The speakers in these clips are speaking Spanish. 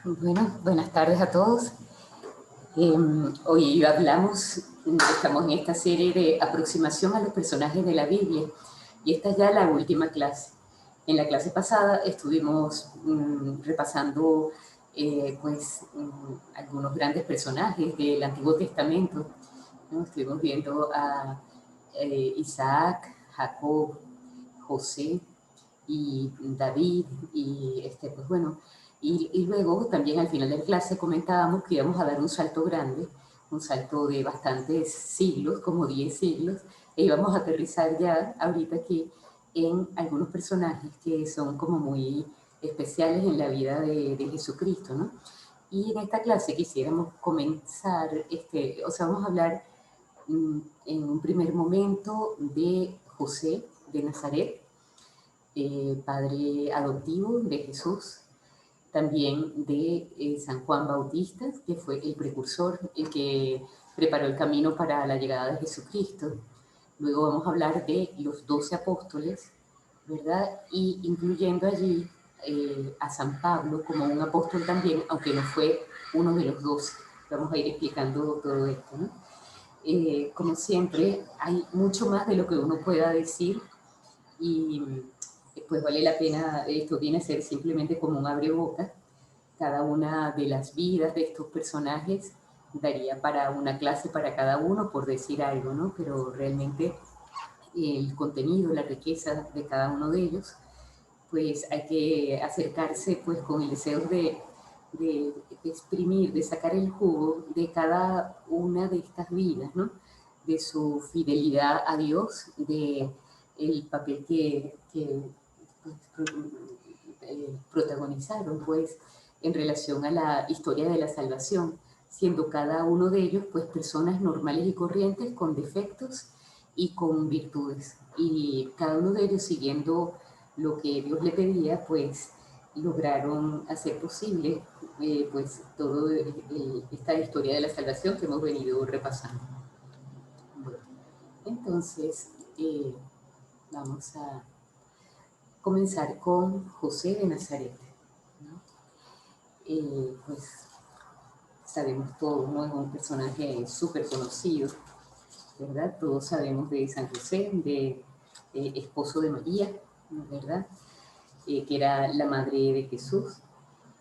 Bueno, buenas tardes a todos. Hoy estamos en esta serie de aproximación a los personajes de la Biblia y esta es ya la última clase. En la clase pasada estuvimos repasando algunos grandes personajes del Antiguo Testamento, ¿no? Estuvimos viendo a Isaac, Jacob, José y David y luego también al final de la clase comentábamos que íbamos a dar un salto grande, un salto de bastantes siglos, como 10 siglos, e íbamos a aterrizar ya ahorita aquí en algunos personajes que son como muy especiales en la vida de Jesucristo, ¿no? Y en esta clase quisiéramos comenzar, vamos a hablar en un primer momento de José de Nazaret, padre adoptivo de Jesús, también de San Juan Bautista, que fue el precursor, el que preparó el camino para la llegada de Jesucristo. Luego vamos a hablar de los 12 apóstoles, ¿verdad? Y incluyendo allí a San Pablo como un apóstol también, aunque no fue uno de los 12. Vamos a ir explicando todo esto, ¿no? Como siempre, hay mucho más de lo que uno pueda decir y pues vale la pena, esto viene a ser simplemente como un abreboca. Cada una de las vidas de estos personajes daría para una clase para cada uno, por decir algo, ¿no? Pero realmente el contenido, la riqueza de cada uno de ellos, pues hay que acercarse pues con el deseo de exprimir, de sacar el jugo de cada una de estas vidas, ¿no? De su fidelidad a Dios, de el papel que pues, protagonizaron pues en relación a la historia de la salvación, siendo cada uno de ellos pues personas normales y corrientes con defectos y con virtudes, y cada uno de ellos siguiendo lo que Dios le pedía, pues lograron hacer posible pues toda esta historia de la salvación que hemos venido repasando. Bueno, entonces vamos a comenzar con José de Nazaret, ¿no? Pues sabemos todos, ¿no? Es un personaje súper conocido, ¿verdad? Todos sabemos de San José, de esposo de María, ¿verdad? Que era la madre de Jesús,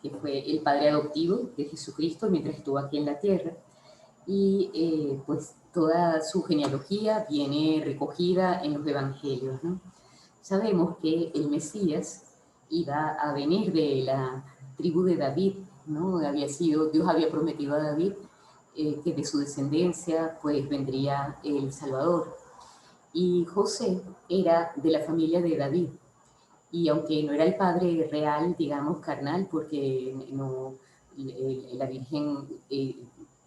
que fue el padre adoptivo de Jesucristo mientras estuvo aquí en la tierra. Y pues toda su genealogía viene recogida en los evangelios, ¿no? Sabemos que el Mesías iba a venir de la tribu de David, ¿no? Dios había prometido a David que de su descendencia pues vendría el Salvador. Y José era de la familia de David, y aunque no era el padre real, digamos, carnal, porque no, la Virgen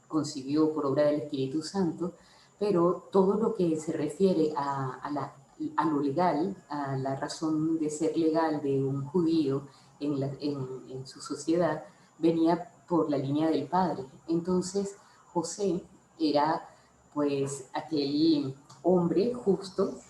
concibió por obra del Espíritu Santo, pero todo lo que se refiere a lo legal, a la razón de ser legal de un judío en su sociedad, venía por la línea del padre. Entonces, José era pues aquel hombre justo,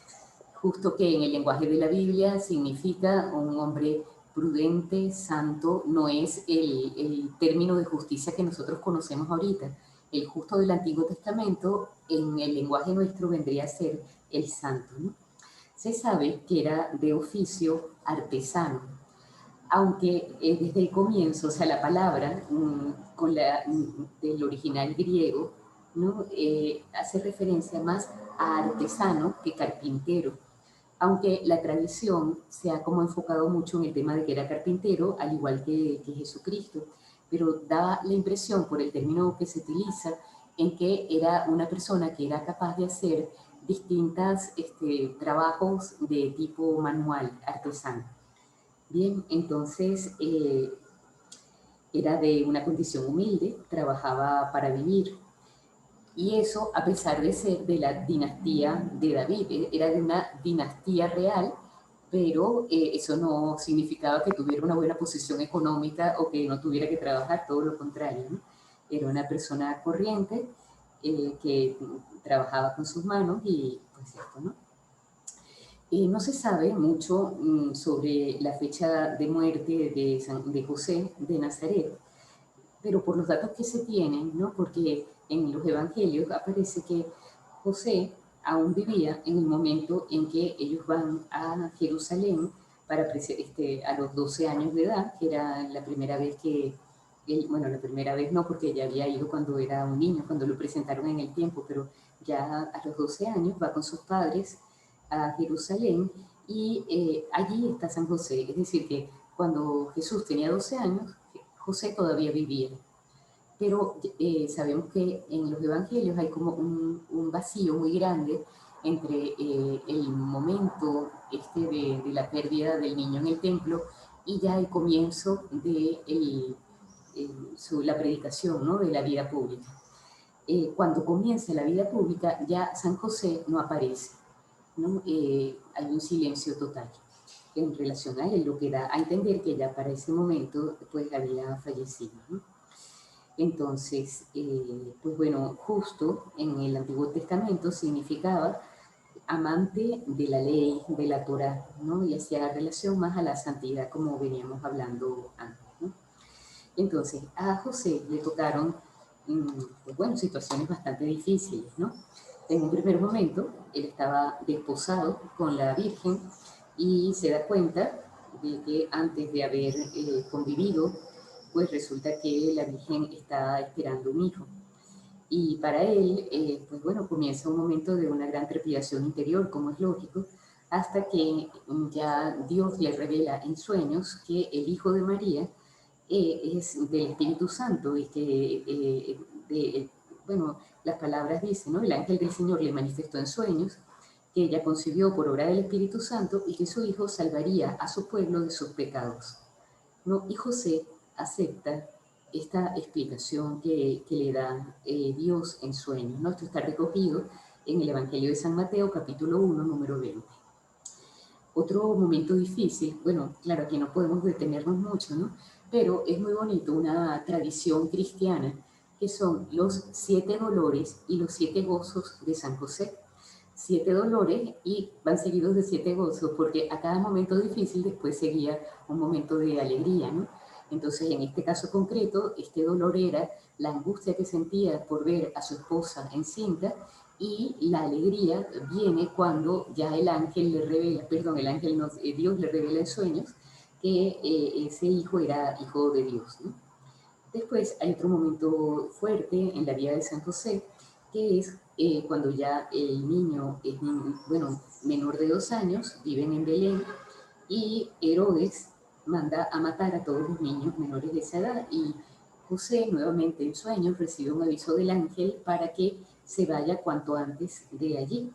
justo que en el lenguaje de la Biblia significa un hombre prudente, santo, no es el término de justicia que nosotros conocemos ahorita. El justo del Antiguo Testamento en el lenguaje nuestro vendría a ser el santo, ¿no? Se sabe que era de oficio artesano, aunque desde el comienzo, o sea, la palabra del original griego, ¿no? Hace referencia más a artesano que carpintero, aunque la tradición se ha como enfocado mucho en el tema de que era carpintero, al igual que Jesucristo, pero da la impresión por el término que se utiliza en que era una persona que era capaz de hacer distintos trabajos de tipo manual, artesano. Bien, entonces era de una condición humilde, trabajaba para vivir, y eso a pesar de ser de la dinastía de David, era de una dinastía real, pero eso no significaba que tuviera una buena posición económica o que no tuviera que trabajar, todo lo contrario, ¿no? Era una persona corriente que trabajaba con sus manos y pues esto, ¿no? No se sabe mucho sobre la fecha de muerte de José de Nazaret, pero por los datos que se tienen, ¿no? Porque en los evangelios aparece que José aún vivía en el momento en que ellos van a Jerusalén a los 12 años de edad, que era la primera vez que él, bueno, la primera vez no, porque ya había ido cuando era un niño, cuando lo presentaron en el tiempo, pero ya a los 12 años va con sus padres a Jerusalén y allí está San José. Es decir, que cuando Jesús tenía 12 años, José todavía vivía. Pero sabemos que en los evangelios hay como un vacío muy grande entre el momento de la pérdida del niño en el templo y ya el comienzo de la predicación, ¿no? De la vida pública. Cuando comienza la vida pública, ya San José no aparece, ¿no? Hay un silencio total en relación a él, lo que da a entender que ya para ese momento pues había fallecido, ¿no? Entonces, pues bueno, justo en el Antiguo Testamento significaba amante de la ley, de la Torá, ¿no? Y hacía relación más a la santidad, como veníamos hablando antes, ¿no? Entonces, a José le tocaron, pues bueno, situaciones bastante difíciles, ¿no? En un primer momento, él estaba desposado con la Virgen y se da cuenta de que antes de haber convivido, pues resulta que la Virgen está esperando un hijo. Y para él, pues bueno, comienza un momento de una gran trepidación interior, como es lógico, hasta que ya Dios le revela en sueños que el hijo de María es del Espíritu Santo y que, bueno, las palabras dicen, ¿no? El ángel del Señor le manifestó en sueños que ella concibió por obra del Espíritu Santo y que su hijo salvaría a su pueblo de sus pecados, ¿no? Y José acepta esta explicación que le da Dios en sueños, ¿no? Esto está recogido en el Evangelio de San Mateo, capítulo 1, número 20. Otro momento difícil, bueno, claro, aquí no podemos detenernos mucho, ¿no? Pero es muy bonito una tradición cristiana que son los 7 dolores y los 7 gozos de San José. 7 dolores y van seguidos de 7 gozos, porque a cada momento difícil después seguía un momento de alegría, ¿no? Entonces, en este caso concreto, este dolor era la angustia que sentía por ver a su esposa encinta y la alegría viene cuando ya el ángel le revela, perdón, el ángel no, Dios le revela en sueños que ese hijo era hijo de Dios, ¿no? Después hay otro momento fuerte en la vida de San José, que es cuando ya el niño es, bueno, menor de 2 años, viven en Belén, y Herodes manda a matar a todos los niños menores de esa edad, y José, nuevamente en sueños, recibe un aviso del ángel para que se vaya cuanto antes de allí.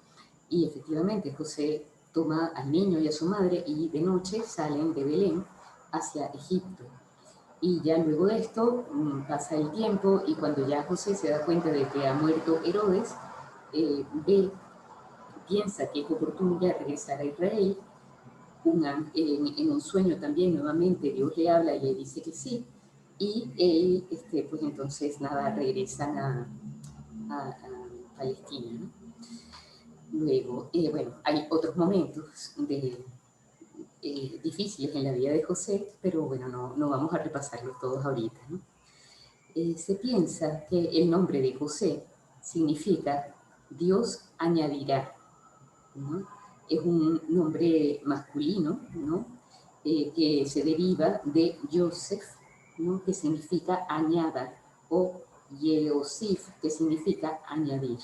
Y efectivamente, José toma al niño y a su madre y de noche salen de Belén hacia Egipto. Y ya luego de esto pasa el tiempo y cuando ya José se da cuenta de que ha muerto Herodes, ve, piensa que es oportuno ya regresar a Israel. En un sueño también nuevamente Dios le habla y le dice que sí. Y él, pues entonces nada, regresan a Palestina, ¿no? Luego, bueno, hay otros momentos difíciles en la vida de José, pero bueno, no vamos a repasarlos todos ahorita, ¿no? Se piensa que el nombre de José significa Dios añadirá, ¿no? Es un nombre masculino, ¿no? Que se deriva de Joseph, ¿no? Que significa añada, o Yeosif, que significa añadir,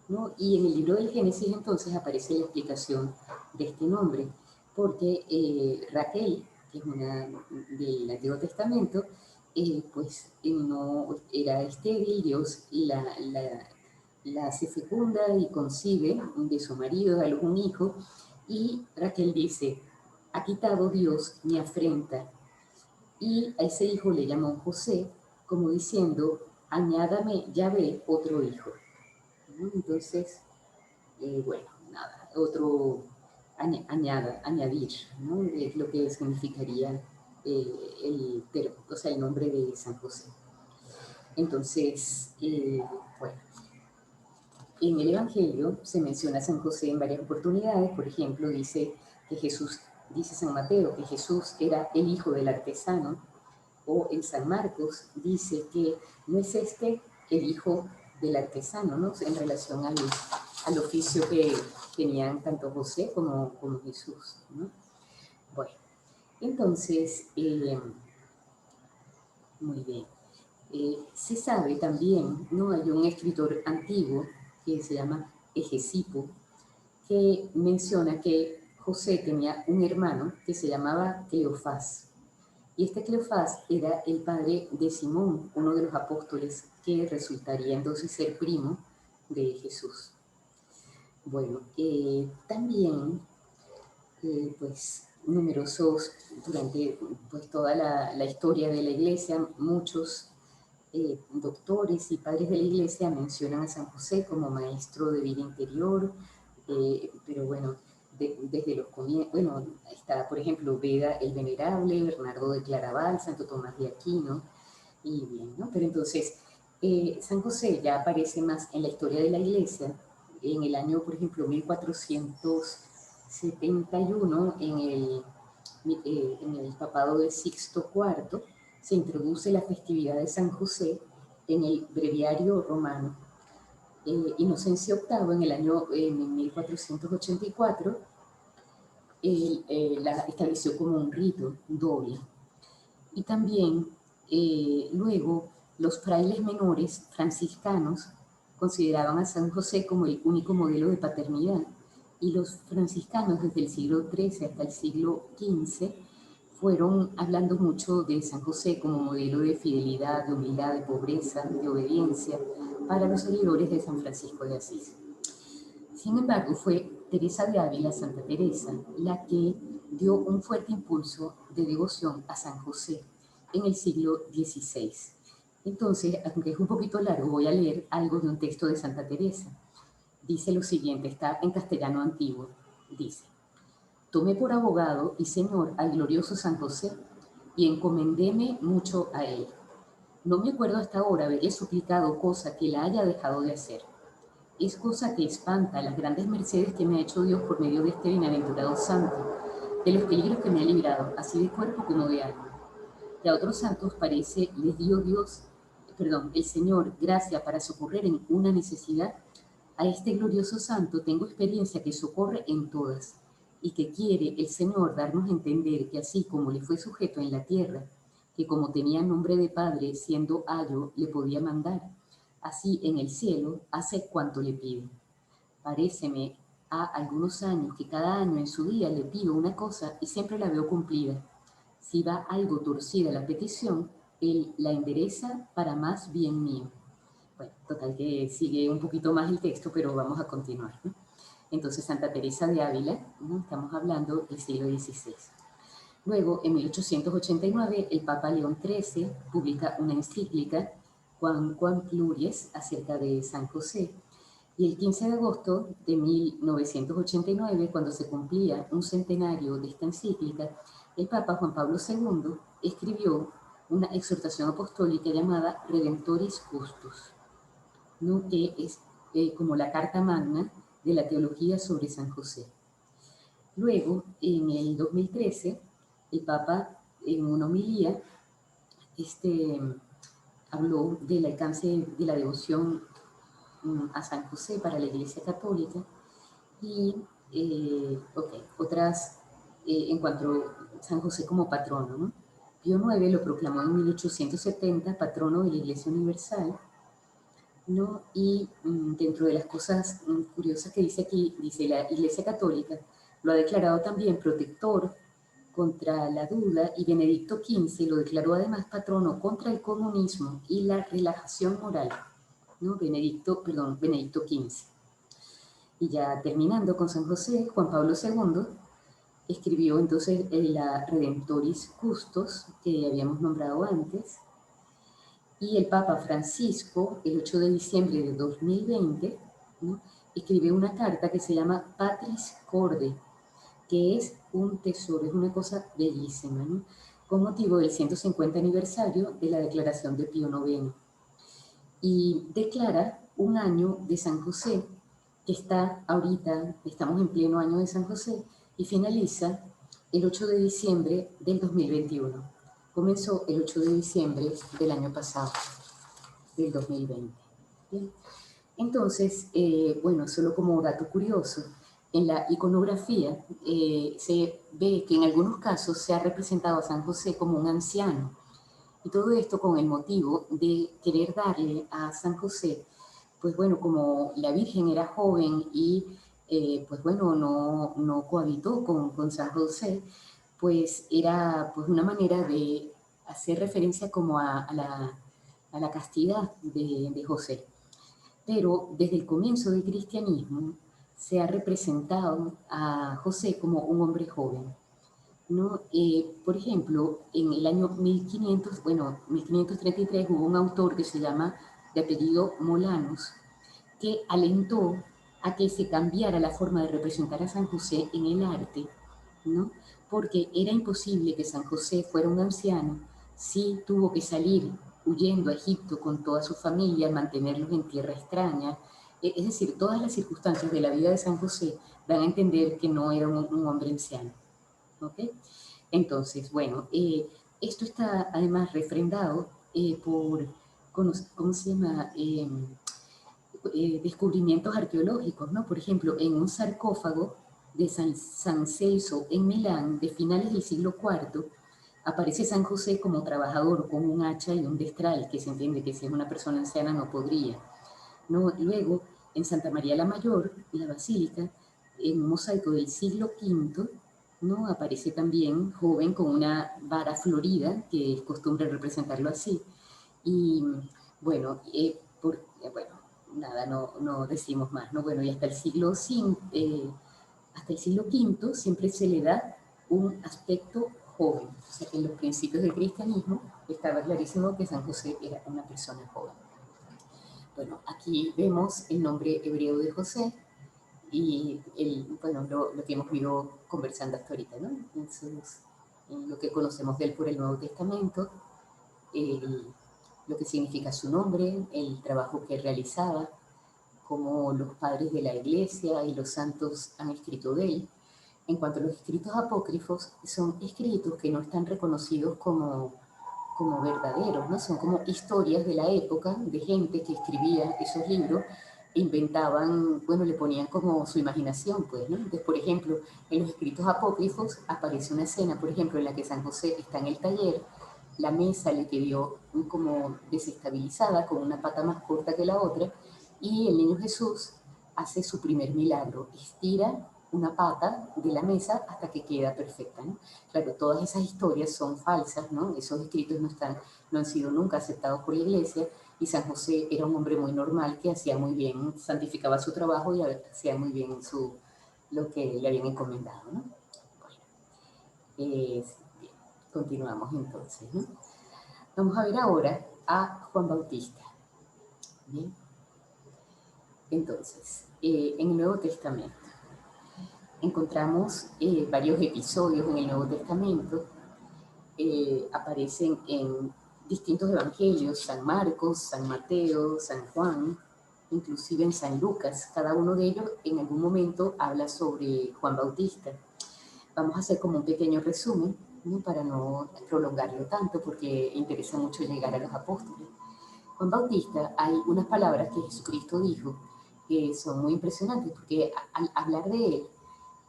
¿no? Y en el libro del Génesis entonces aparece la explicación de este nombre, porque Raquel, que es una del Antiguo Testamento, pues no era estéril, Dios la hace fecunda y concibe de su marido a luz un hijo, y Raquel dice, ha quitado Dios mi afrenta, y a ese hijo le llamó José, como diciendo, añádame, ya ve, otro hijo, ¿no? Entonces, bueno, nada, otro añadir, ¿no? Es lo que significaría o sea, el nombre de San José. Entonces, bueno, en el Evangelio se menciona a San José en varias oportunidades. Por ejemplo, dice San Mateo, que Jesús era el hijo del artesano. o en San Marcos dice que no es este el hijo del artesano, ¿no? En relación al oficio que tenían tanto José como Jesús, ¿no? Bueno, entonces, muy bien. Se sabe también, ¿no? Hay un escritor antiguo que se llama Hegesipo, que menciona que José tenía un hermano que se llamaba Cleofás. Y este Cleofás era el padre de Simón, uno de los apóstoles, que resultaría entonces ser primo de Jesús. Bueno, también, pues, numerosos, durante pues, toda la historia de la iglesia, muchos doctores y padres de la iglesia mencionan a San José como maestro de vida interior, pero bueno, desde los comienzos, bueno, está por ejemplo Beda el Venerable, Bernardo de Claraval, Santo Tomás de Aquino, y bien, ¿no? Pero entonces, San José ya aparece más en la historia de la iglesia, en el año, por ejemplo, 1471, en el papado de Sixto IV, se introduce la festividad de San José en el breviario romano. Inocencio VIII, en el año 1484, la estableció como un rito doble. Y también, luego, los frailes menores franciscanos consideraban a San José como el único modelo de paternidad, y los franciscanos desde el siglo XIII hasta el siglo XV fueron hablando mucho de San José como modelo de fidelidad, de humildad, de pobreza, de obediencia para los seguidores de San Francisco de Asís. Sin embargo, fue Teresa de Ávila, Santa Teresa, la que dio un fuerte impulso de devoción a San José en el siglo XVI. Entonces, aunque es un poquito largo, voy a leer algo de un texto de Santa Teresa. Dice lo siguiente, está en castellano antiguo. Dice: tomé por abogado y señor al glorioso San José y encomendéme mucho a él. No me acuerdo hasta ahora haberle suplicado cosa que la haya dejado de hacer. Es cosa que espanta las grandes mercedes que me ha hecho Dios por medio de este bienaventurado santo, de los peligros que me ha librado, así de cuerpo como de alma. Que a otros santos parece les dio el Señor, gracia para socorrer en una necesidad. A este glorioso santo tengo experiencia que socorre en todas, y que quiere el Señor darnos a entender que así como le fue sujeto en la tierra, que como tenía nombre de Padre, siendo ayo, le podía mandar, así en el cielo hace cuanto le pide. Paréceme a algunos años que cada año en su día le pido una cosa y siempre la veo cumplida. Si va algo torcida la petición, él la endereza para más bien mío. Bueno, total que sigue un poquito más el texto, pero vamos a continuar, ¿no? Entonces, Santa Teresa de Ávila, ¿no? Estamos hablando del siglo XVI. Luego, en 1889, el Papa León XIII publica una encíclica, Quam Pluries, acerca de San José. Y el 15 de agosto de 1989, cuando se cumplía un centenario de esta encíclica, el Papa Juan Pablo II escribió una exhortación apostólica llamada Redemptoris Custos, ¿no? Que es como la carta magna de la teología sobre San José. Luego, en el 2013, el Papa, en una homilía, habló del alcance de la devoción a San José para la Iglesia Católica y, otras, en cuanto a San José como patrono, ¿no? Pío IX lo proclamó en 1870 patrono de la Iglesia Universal, ¿no? Y dentro de las cosas curiosas que dice aquí, dice la Iglesia Católica lo ha declarado también protector contra la duda, y Benedicto XV lo declaró además patrono contra el comunismo y la relajación moral, ¿no? Benedicto XV. Y ya terminando con San José, Juan Pablo II escribió entonces la Redemptoris Custos, que habíamos nombrado antes, y el Papa Francisco, el 8 de diciembre de 2020, ¿no? Escribió una carta que se llama Patris Corde, que es un tesoro, es una cosa bellísima, ¿no? Con motivo del 150 aniversario de la declaración de Pío IX. Y declara un año de San José, que está ahorita, estamos en pleno año de San José, y finaliza el 8 de diciembre del 2021, comenzó el 8 de diciembre del año pasado, del 2020. ¿Bien? Entonces, bueno, solo como dato curioso, en la iconografía se ve que en algunos casos se ha representado a San José como un anciano. Y todo esto con el motivo de querer darle a San José, pues bueno, como la Virgen era joven y pues bueno, no cohabitó con San José, pues era pues una manera de hacer referencia como a la castidad de José. Pero desde el comienzo del cristianismo se ha representado a José como un hombre joven, ¿no? Por ejemplo, en el año 1500, bueno, 1533 hubo un autor que se llama, de apellido Molanos, que alentó a que se cambiara la forma de representar a San José en el arte, ¿no? Porque era imposible que San José fuera un anciano si tuvo que salir huyendo a Egipto con toda su familia, mantenerlos en tierra extraña. Es decir, todas las circunstancias de la vida de San José dan a entender que no era un hombre anciano. ¿Ok? Entonces, bueno, esto está además refrendado por, ¿cómo se llama? Descubrimientos arqueológicos, ¿no? Por ejemplo, en un sarcófago de San Celso en Milán de finales del siglo IV, aparece San José como trabajador con un hacha y un destral, que se entiende que si es una persona anciana no podría. ¿No? Luego, en Santa María la Mayor, la Basílica, en un mosaico del siglo V, ¿no? Aparece también joven con una vara florida, que es costumbre representarlo así. Y bueno, bueno nada, no decimos más, ¿no? Bueno, y hasta el siglo V siempre se le da un aspecto joven. O sea, que en los principios del cristianismo estaba clarísimo que San José era una persona joven. Bueno, aquí vemos el nombre hebreo de José y bueno, lo que hemos ido conversando hasta ahorita, ¿no? Entonces, lo que conocemos de él por el Nuevo Testamento, lo que significa su nombre, el trabajo que realizaba, como los padres de la Iglesia y los santos han escrito de él. En cuanto a los escritos apócrifos, son escritos que no están reconocidos como verdaderos, ¿no? Son como historias de la época, de gente que escribía esos libros, e inventaban, bueno, le ponían como su imaginación, pues, ¿no? Entonces, por ejemplo, en los escritos apócrifos aparece una escena, por ejemplo, en la que San José está en el taller, la mesa le quedó como desestabilizada, con una pata más corta que la otra, y el niño Jesús hace su primer milagro, estira una pata de la mesa hasta que queda perfecta, ¿no? Claro, todas esas historias son falsas, ¿no? Esos escritos no han sido nunca aceptados por la Iglesia, y San José era un hombre muy normal que hacía muy bien, santificaba su trabajo y hacía muy bien lo que le habían encomendado, ¿no? Bueno, bien, continuamos entonces, ¿no? Vamos a ver ahora a Juan Bautista. Bien, entonces, en el Nuevo Testamento encontramos varios episodios en el Nuevo Testamento. Aparecen en distintos evangelios, San Marcos, San Mateo, San Juan, inclusive en San Lucas. Cada uno de ellos en algún momento habla sobre Juan Bautista. Vamos a hacer como un pequeño resumen, ¿no? Para no prolongarlo tanto, porque interesa mucho llegar a los apóstoles. Juan Bautista, hay unas palabras que Jesucristo dijo que son muy impresionantes, porque al hablar de él,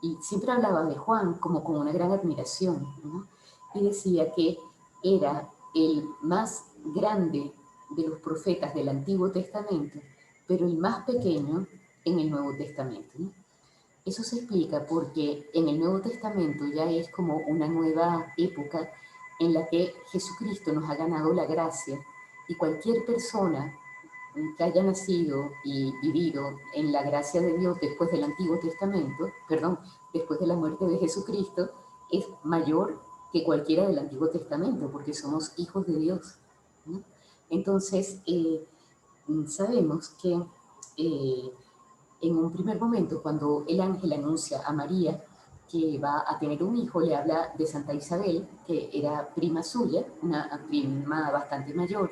y siempre hablaba de Juan como con una gran admiración, ¿no? Y decía que era el más grande de los profetas del Antiguo Testamento, pero el más pequeño en el Nuevo Testamento, ¿no? Eso se explica porque en el Nuevo Testamento ya es como una nueva época en la que Jesucristo nos ha ganado la gracia, y cualquier persona que haya nacido y vivido en la gracia de Dios después del Antiguo Testamento, perdón, después de la muerte de Jesucristo, es mayor que cualquiera del Antiguo Testamento, porque somos hijos de Dios, ¿no? Entonces, sabemos que en un primer momento, cuando el ángel anuncia a María que va a tener un hijo, le habla de Santa Isabel, que era prima suya, una prima bastante mayor,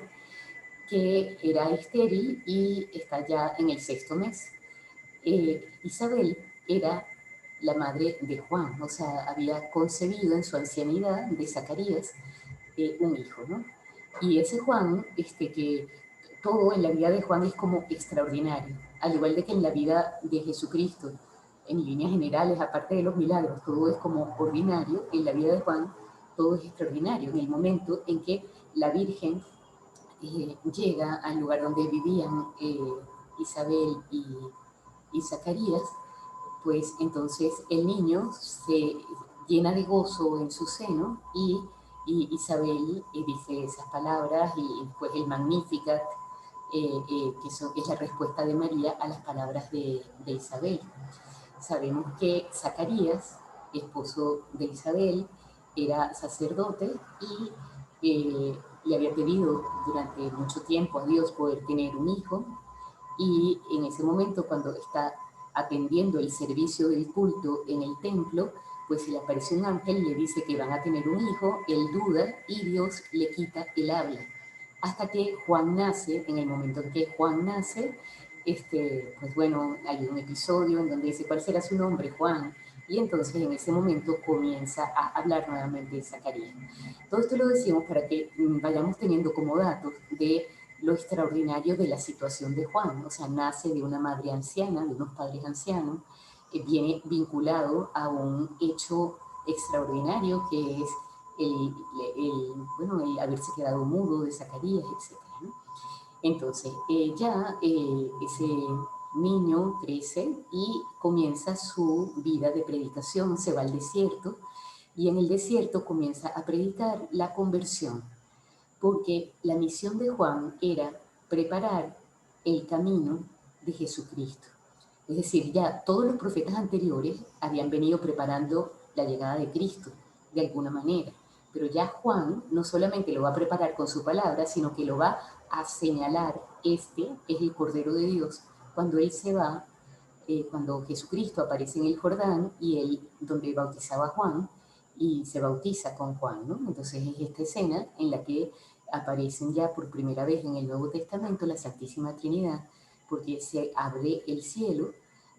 que era estéril y está ya en el sexto mes. Isabel era la madre de Juan, o sea, había concebido en su ancianidad de Zacarías, un hijo, ¿no? Y ese Juan, que todo en la vida de Juan es como extraordinario, al igual de que en la vida de Jesucristo, en líneas generales, aparte de los milagros, todo es como ordinario, en la vida de Juan todo es extraordinario. En el momento en que la Virgen llega al lugar donde vivían Isabel y Zacarías, pues entonces el niño se llena de gozo en su seno y Isabel dice esas palabras y pues el Magnificat, que es la respuesta de María a las palabras de Isabel. Sabemos que Zacarías, esposo de Isabel, era sacerdote y le había pedido durante mucho tiempo a Dios poder tener un hijo, y en ese momento, cuando está atendiendo el servicio del culto en el templo, pues se le aparece un ángel y le dice que van a tener un hijo, él duda y Dios le quita el habla. Hasta que Juan nace. En el momento en que Juan nace, pues bueno, hay un episodio en donde dice cuál será su nombre, Juan, y entonces en ese momento comienza a hablar nuevamente de Zacarías. Todo esto lo decimos para que vayamos teniendo como datos de lo extraordinario de la situación de Juan. O sea, nace de una madre anciana, de unos padres ancianos, viene vinculado a un hecho extraordinario que es el haberse quedado mudo de Zacarías, etc., ¿no? Entonces, ese niño crece y comienza su vida de predicación, se va al desierto y en el desierto comienza a predicar la conversión, porque la misión de Juan era preparar el camino de Jesucristo. Es decir, ya todos los profetas anteriores habían venido preparando la llegada de Cristo de alguna manera, pero ya Juan no solamente lo va a preparar con su palabra, sino que lo va a señalar. Este es el Cordero de Dios. Cuando él se va, cuando Jesucristo aparece en el Jordán y él donde bautizaba a Juan y se bautiza con Juan, ¿no? Entonces es esta escena en la que aparecen ya por primera vez en el Nuevo Testamento la Santísima Trinidad, porque se abre el cielo,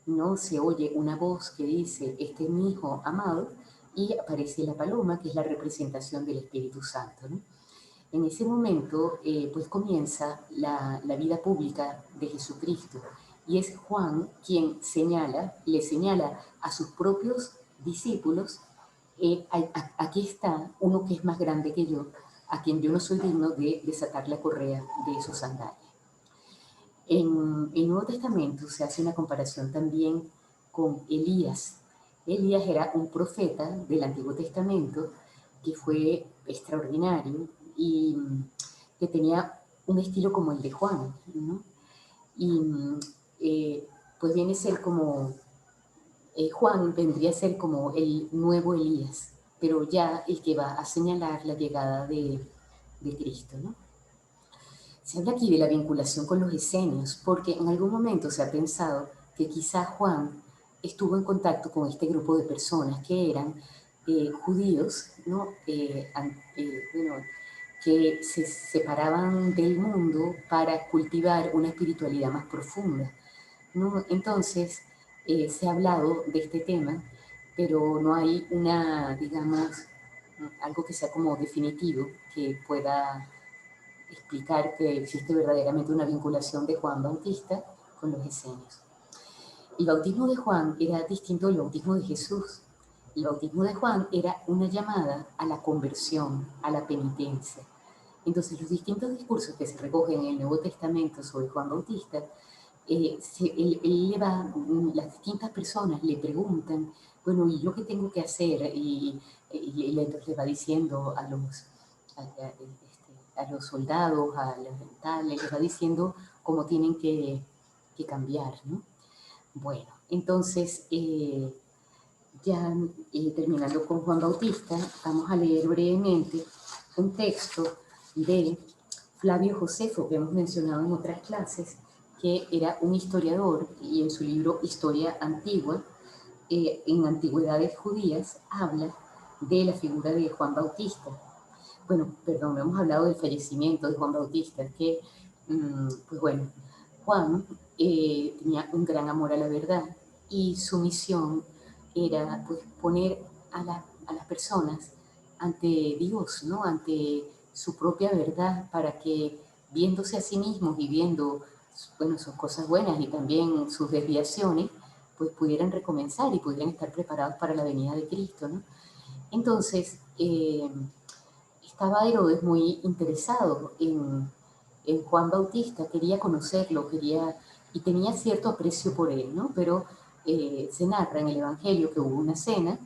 no se oye una voz que dice, este es mi Hijo amado, y aparece la paloma, que es la representación del Espíritu Santo, ¿no? En ese momento, pues comienza la vida pública de Jesucristo, y es Juan quien le señala a sus propios discípulos, aquí está uno que es más grande que yo, a quien yo no soy digno de desatar la correa de sus sandalias. En el Nuevo Testamento se hace una comparación también con Elías. Elías era un profeta del Antiguo Testamento que fue extraordinario y que tenía un estilo como el de Juan, ¿no? Y pues viene a ser como, Juan vendría a ser como el nuevo Elías, pero ya el que va a señalar la llegada de Cristo, ¿no? Se habla aquí de la vinculación con los esenios, porque en algún momento se ha pensado que quizá Juan estuvo en contacto con este grupo de personas que eran judíos, ¿no? Bueno, que se separaban del mundo para cultivar una espiritualidad más profunda, ¿no? Entonces, se ha hablado de este tema, pero no hay una, digamos, algo que sea como definitivo, que pueda explicar que existe verdaderamente una vinculación de Juan Bautista con los esenios. El bautismo de Juan era distinto al bautismo de Jesús. El bautismo de Juan era una llamada a la conversión, a la penitencia. Entonces, los distintos discursos que se recogen en el Nuevo Testamento sobre Juan Bautista, las distintas personas le preguntan, bueno, ¿y yo qué tengo que hacer? Y le va diciendo a los soldados, a los mentales, les va diciendo cómo tienen que cambiar, ¿no? Bueno, entonces, ya terminando con Juan Bautista, vamos a leer brevemente un texto de Flavio Josefo, que hemos mencionado en otras clases, que era un historiador y en su libro Historia Antigua, en Antigüedades Judías, habla de la figura de Juan Bautista. Bueno, perdón, no hemos hablado del fallecimiento de Juan Bautista, que, pues bueno, Juan tenía un gran amor a la verdad y su misión era pues, poner a las personas ante Dios, ¿no? Ante su propia verdad, para que viéndose a sí mismos y viendo, bueno, sus cosas buenas y también sus desviaciones, pues pudieran recomenzar y pudieran estar preparados para la venida de Cristo, ¿no? Entonces, estaba Herodes muy interesado en Juan Bautista, quería conocerlo, y tenía cierto aprecio por él, ¿no? Pero se narra en el Evangelio que hubo una cena,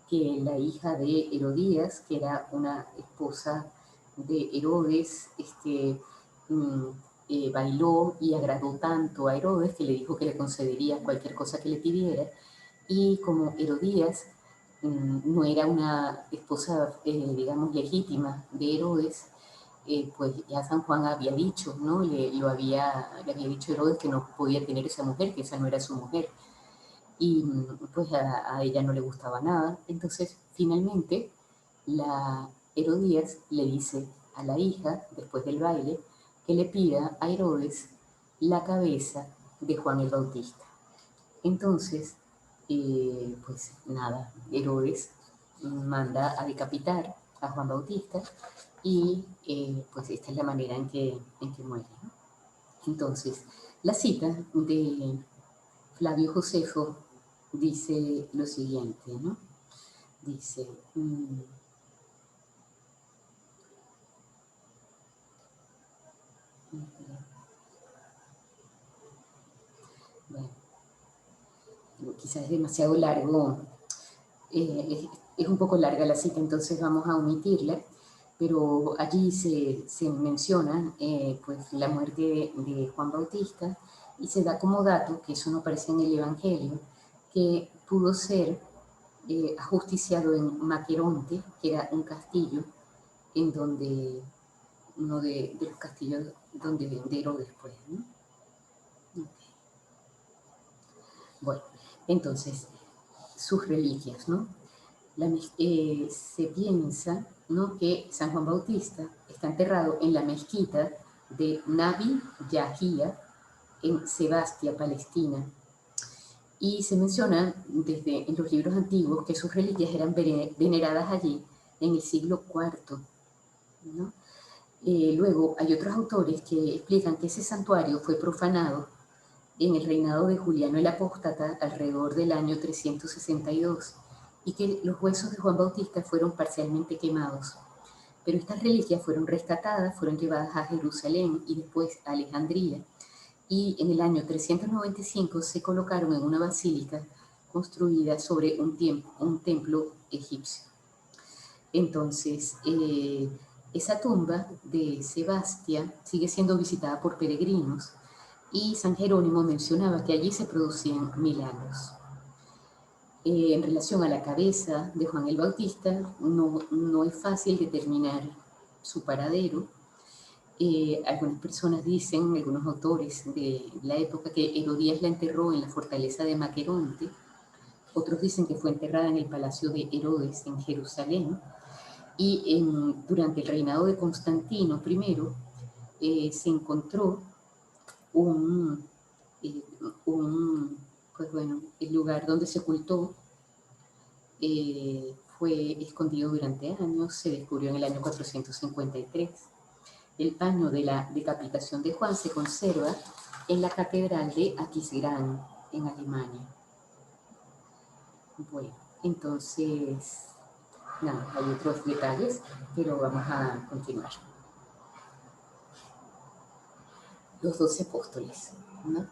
que la hija de Herodías, que era una esposa de Herodes, mm, bailó y agradó tanto a Herodes que le dijo que le concedería cualquier cosa que le pidiera. Y como Herodías no era una esposa, digamos, legítima de Herodes, pues ya San Juan había dicho, ¿no? Le había dicho a Herodes que no podía tener esa mujer, que esa no era su mujer. Y pues a ella no le gustaba nada. Entonces, finalmente, la Herodías le dice a la hija, después del baile, que le pida a Herodes la cabeza de Juan el Bautista. Entonces, pues nada, Herodes manda a decapitar a Juan Bautista y pues esta es la manera en que muere, ¿no? Entonces, la cita de Flavio Josefo dice lo siguiente, ¿no? Dice, bueno, quizás es demasiado largo, es un poco larga la cita, entonces vamos a omitirla, pero allí se menciona pues la muerte de Juan Bautista y se da como dato, que eso no aparece en el Evangelio, que pudo ser ajusticiado en Maqueronte, que era un castillo en donde, uno de los castillos donde de Herodes después, ¿no? Okay. Bueno, entonces, sus reliquias, ¿no? Se piensa, ¿no?, que San Juan Bautista está enterrado en la mezquita de Nabi Yahia en Sebastia, Palestina. Y se menciona desde en los libros antiguos que sus reliquias eran veneradas allí en el siglo IV, ¿no? Luego hay otros autores que explican que ese santuario fue profanado en el reinado de Juliano el Apóstata alrededor del año 362 y que los huesos de Juan Bautista fueron parcialmente quemados. Pero estas reliquias fueron rescatadas, fueron llevadas a Jerusalén y después a Alejandría, y en el año 395 se colocaron en una basílica construida sobre un templo egipcio. Entonces, esa tumba de Sebastia sigue siendo visitada por peregrinos y San Jerónimo mencionaba que allí se producían milagros. En relación a la cabeza de Juan el Bautista, no es fácil determinar su paradero. Algunas personas dicen, algunos autores de la época, que Herodías la enterró en la fortaleza de Maqueronte. Otros dicen que fue enterrada en el palacio de Herodes en Jerusalén. Y durante el reinado de Constantino I, se encontró un, eh, pues bueno, el lugar donde se ocultó fue escondido durante años, se descubrió en el año 453. El paño de la decapitación de Juan se conserva en la catedral de Aquisgrán, en Alemania. Bueno, entonces, nada, hay otros detalles, pero vamos a continuar. Los 12 apóstoles, ¿no?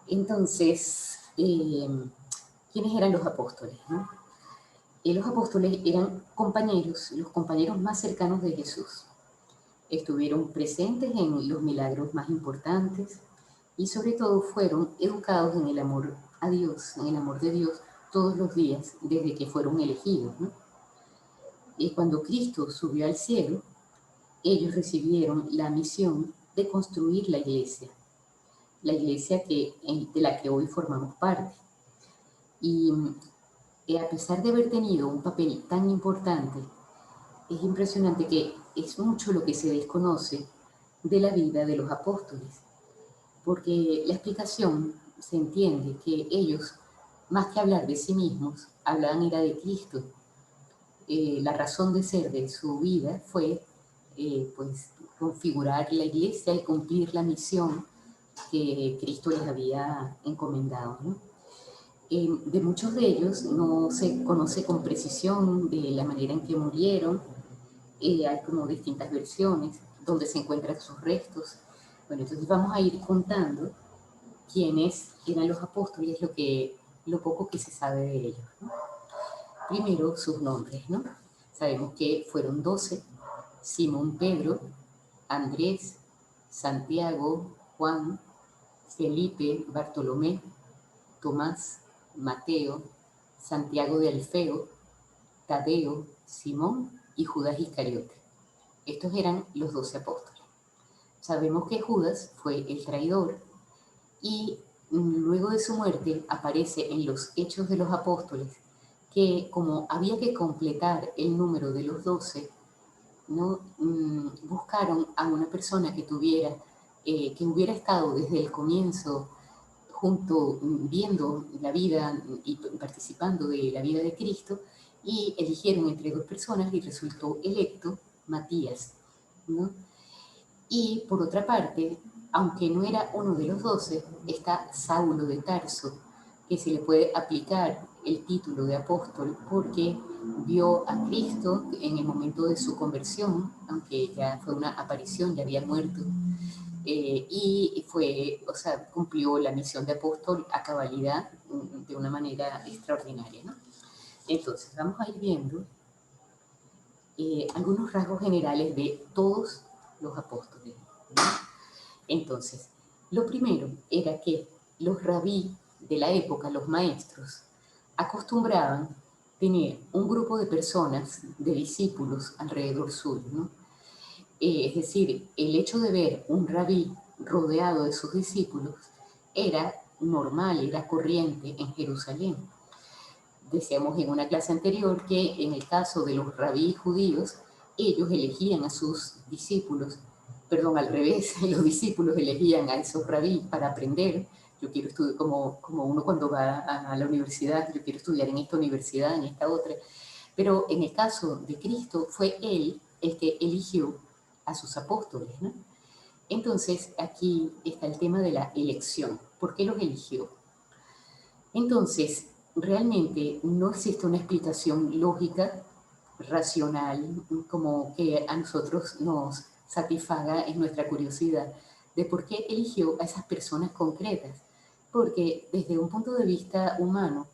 Entonces, ¿quiénes eran los apóstoles, no? Los apóstoles eran compañeros, los compañeros más cercanos de Jesús. Estuvieron presentes en los milagros más importantes y sobre todo fueron educados en el amor a Dios, en el amor de Dios todos los días desde que fueron elegidos, ¿no? Y cuando Cristo subió al cielo, ellos recibieron la misión de construir la iglesia de la que hoy formamos parte. Y a pesar de haber tenido un papel tan importante, es impresionante que es mucho lo que se desconoce de la vida de los apóstoles, porque la explicación se entiende que ellos, más que hablar de sí mismos, hablaban era de Cristo. la razón de ser de su vida fue pues configurar la iglesia y cumplir la misión que Cristo les había encomendado, ¿no? De muchos de ellos no se conoce con precisión de la manera en que murieron. Hay como distintas versiones donde se encuentran sus restos. Bueno, entonces vamos a ir contando quiénes eran los apóstoles, lo poco que se sabe de ellos, ¿no? Primero, sus nombres, ¿no? Sabemos que fueron 12: Simón Pedro, Andrés, Santiago, Juan, Felipe, Bartolomé, Tomás, Mateo, Santiago de Alfeo, Tadeo, Simón y Judas Iscariote. Estos eran los 12 apóstoles. Sabemos que Judas fue el traidor y luego de su muerte aparece en los Hechos de los Apóstoles que como había que completar el número de los 12, ¿no? Buscaron a una persona que tuviera, que hubiera estado desde el comienzo junto, viendo la vida y participando de la vida de Cristo, y eligieron entre dos personas y resultó electo Matías, ¿no? Y por otra parte, aunque no era uno de los 12, está Saulo de Tarso, que se le puede aplicar el título de apóstol porque vio a Cristo en el momento de su conversión, aunque ya fue una aparición, ya había muerto, y fue, o sea, cumplió la misión de apóstol a cabalidad de una manera extraordinaria, ¿no? Entonces, vamos a ir viendo algunos rasgos generales de todos los apóstoles, ¿no? Entonces, lo primero era que los rabí de la época, los maestros, acostumbraban tener un grupo de personas, de discípulos alrededor suyo, ¿no? Es decir, el hecho de ver un rabí rodeado de sus discípulos era normal, era corriente en Jerusalén. Decíamos en una clase anterior que en el caso de los rabí judíos, ellos elegían a sus discípulos, perdón, al revés, los discípulos elegían a esos rabí para aprender. Yo quiero estudiar, como uno cuando va a la universidad, yo quiero estudiar en esta universidad, en esta otra. Pero en el caso de Cristo fue Él el que eligió a sus apóstoles, ¿no? Entonces aquí está el tema de la elección. ¿Por qué los eligió? Entonces, realmente no existe una explicación lógica, racional, como que a nosotros nos satisfaga en nuestra curiosidad de por qué eligió a esas personas concretas. Porque desde un punto de vista humano,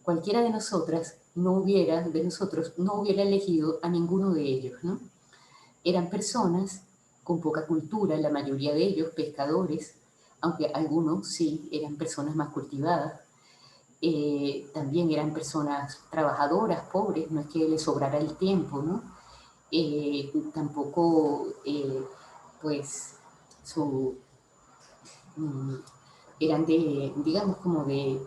cualquiera de nosotros no hubiera elegido a ninguno de ellos, ¿no? Eran personas con poca cultura, la mayoría de ellos pescadores, aunque algunos sí eran personas más cultivadas. También eran personas trabajadoras, pobres, no es que les sobrara el tiempo, ¿no? Tampoco, pues, su, mm, eran de, digamos, como de,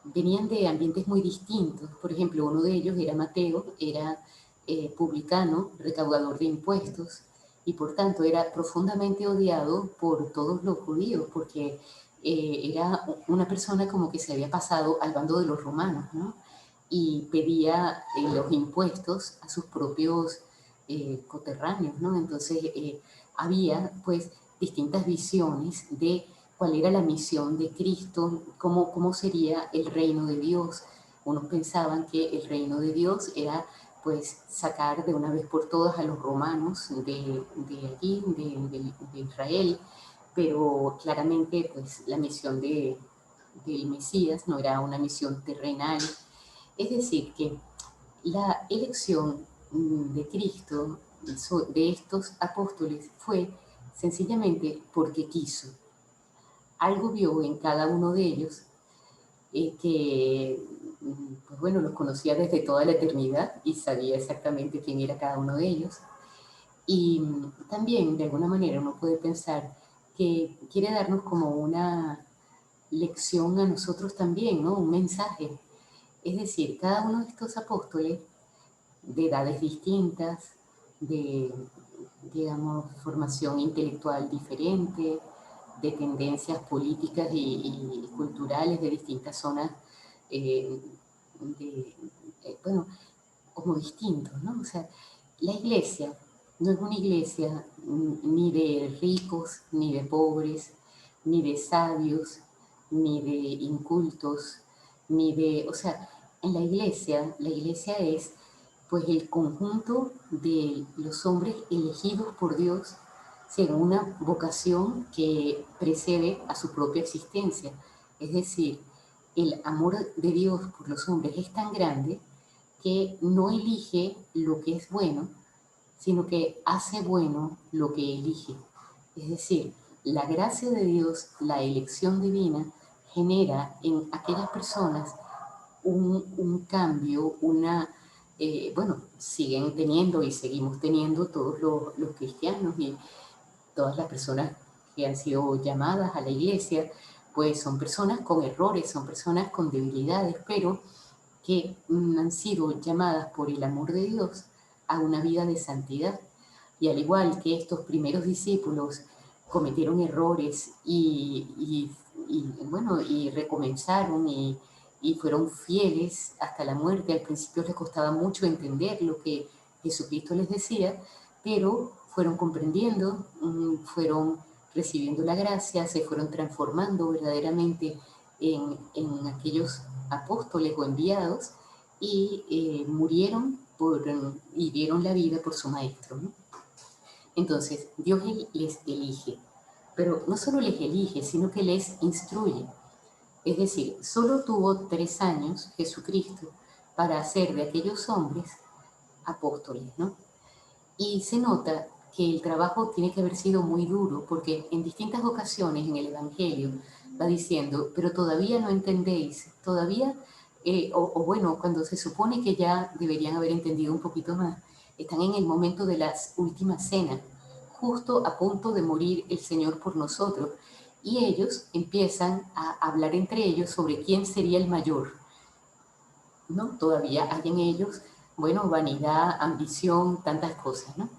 venían de ambientes muy distintos. Por ejemplo, uno de ellos era Mateo, era publicano, recaudador de impuestos, y por tanto era profundamente odiado por todos los judíos, porque era una persona como que se había pasado al bando de los romanos, ¿no? Y pedía los impuestos a sus propios coterráneos, ¿no? Entonces había pues distintas visiones de cuál era la misión de Cristo, cómo sería el reino de Dios. Unos pensaban que el reino de Dios era pues sacar de una vez por todas a los romanos de allí, de Israel, pero claramente pues la misión del Mesías no era una misión terrenal. Es decir, que la elección de Cristo, de estos apóstoles, fue sencillamente porque quiso. Algo vio en cada uno de ellos que, pues bueno, los conocía desde toda la eternidad y sabía exactamente quién era cada uno de ellos. Y también, de alguna manera, uno puede pensar que quiere darnos como una lección a nosotros también, ¿no? Un mensaje. Es decir, cada uno de estos apóstoles, de edades distintas, de, digamos, formación intelectual diferente, de tendencias políticas y culturales de distintas zonas, de, bueno, como distintos, ¿no? O sea, la iglesia no es una iglesia ni de ricos, ni de pobres, ni de sabios, ni de incultos, ni de, o sea, en la iglesia es pues el conjunto de los hombres elegidos por Dios según una vocación que precede a su propia existencia. Es decir, el amor de Dios por los hombres es tan grande que no elige lo que es bueno, sino que hace bueno lo que elige. Es decir, la gracia de Dios, la elección divina, genera en aquellas personas un cambio, bueno, siguen teniendo y seguimos teniendo todos los cristianos y todas las personas que han sido llamadas a la iglesia, pues son personas con errores, son personas con debilidades, pero que han sido llamadas por el amor de Dios a una vida de santidad. Y al igual que estos primeros discípulos cometieron errores bueno, y recomenzaron y fueron fieles hasta la muerte. Al principio les costaba mucho entender lo que Jesucristo les decía, pero fueron comprendiendo, fueron recibiendo la gracia, se fueron transformando verdaderamente en aquellos apóstoles o enviados y murieron y dieron la vida por su maestro, ¿no? Entonces, Dios les elige, pero no solo les elige, sino que les instruye. Es decir, solo tuvo 3 años Jesucristo para hacer de aquellos hombres apóstoles, ¿no? Y se nota que el trabajo tiene que haber sido muy duro, porque en distintas ocasiones en el Evangelio va diciendo, pero todavía no entendéis, todavía, o bueno, cuando se supone que ya deberían haber entendido un poquito más, están en el momento de las últimas cenas, justo a punto de morir el Señor por nosotros, y ellos empiezan a hablar entre ellos sobre quién sería el mayor, ¿no? Todavía hay en ellos, bueno, vanidad, ambición, tantas cosas, ¿no?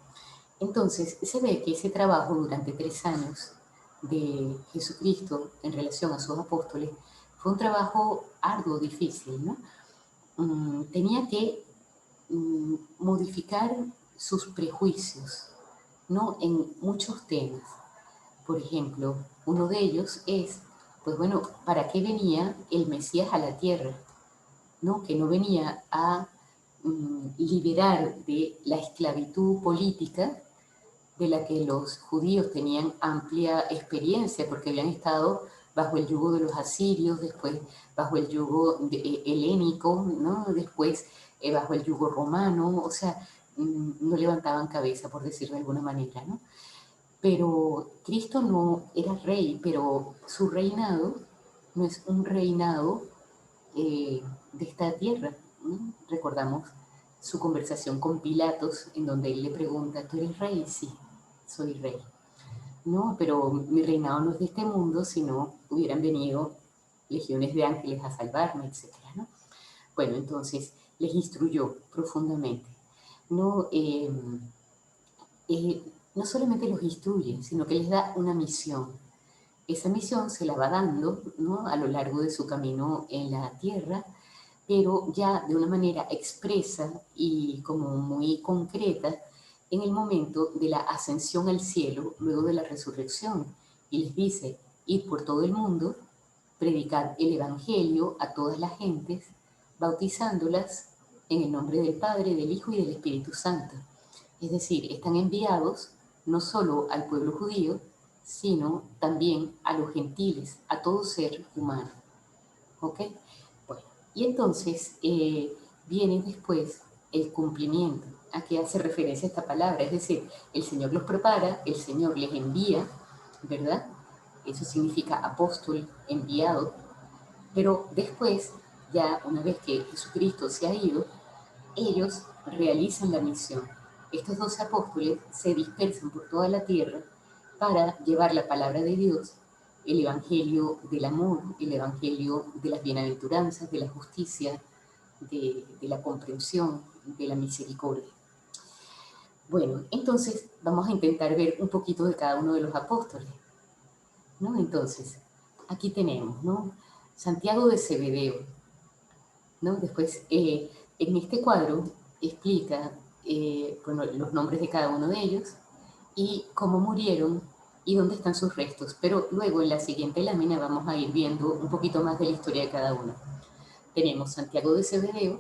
Entonces, se ve que ese trabajo durante 3 años de Jesucristo en relación a sus apóstoles fue un trabajo arduo, difícil, ¿no? Tenía que modificar sus prejuicios, ¿no? En muchos temas. Por ejemplo, uno de ellos es, pues bueno, ¿para qué venía el Mesías a la tierra? ¿No? Que no venía a liberar de la esclavitud política de la que los judíos tenían amplia experiencia porque habían estado bajo el yugo de los asirios, después bajo el yugo helénico, ¿no? Después bajo el yugo romano, o sea, no levantaban cabeza, por decirlo de alguna manera, ¿no? Pero Cristo no era rey, pero su reinado no es un reinado de esta tierra, ¿no? Recordamos su conversación con Pilatos, en donde él le pregunta, ¿tú eres rey? Sí, soy rey. No, pero mi reinado no es de este mundo, sino hubieran venido legiones de ángeles a salvarme, etcétera, ¿no? Bueno, entonces les instruyó profundamente. No, no solamente los instruye, sino que les da una misión. Esa misión se la va dando, ¿no? A lo largo de su camino en la tierra, pero ya de una manera expresa y como muy concreta en el momento de la ascensión al cielo, luego de la resurrección. Y les dice, id por todo el mundo, predicad el Evangelio a todas las gentes, bautizándolas en el nombre del Padre, del Hijo y del Espíritu Santo. Es decir, están enviados no solo al pueblo judío, sino también a los gentiles, a todo ser humano. ¿Ok? Bueno, y entonces viene después el cumplimiento. ¿A qué hace referencia esta palabra? Es decir, el Señor los prepara, el Señor les envía, ¿verdad? Eso significa apóstol, enviado. Pero después, ya una vez que Jesucristo se ha ido, ellos realizan la misión. Estos 12 apóstoles se dispersan por toda la tierra para llevar la palabra de Dios, el evangelio del amor, el evangelio de las bienaventuranzas, de la justicia, de la comprensión, de la misericordia. Bueno, entonces vamos a intentar ver un poquito de cada uno de los apóstoles, ¿no? Entonces, aquí tenemos, ¿no? Santiago de Cebedeo, ¿no? Después, en este cuadro explica bueno, los nombres de cada uno de ellos y cómo murieron y dónde están sus restos. Pero luego en la siguiente lámina vamos a ir viendo un poquito más de la historia de cada uno. Tenemos Santiago de Cebedeo,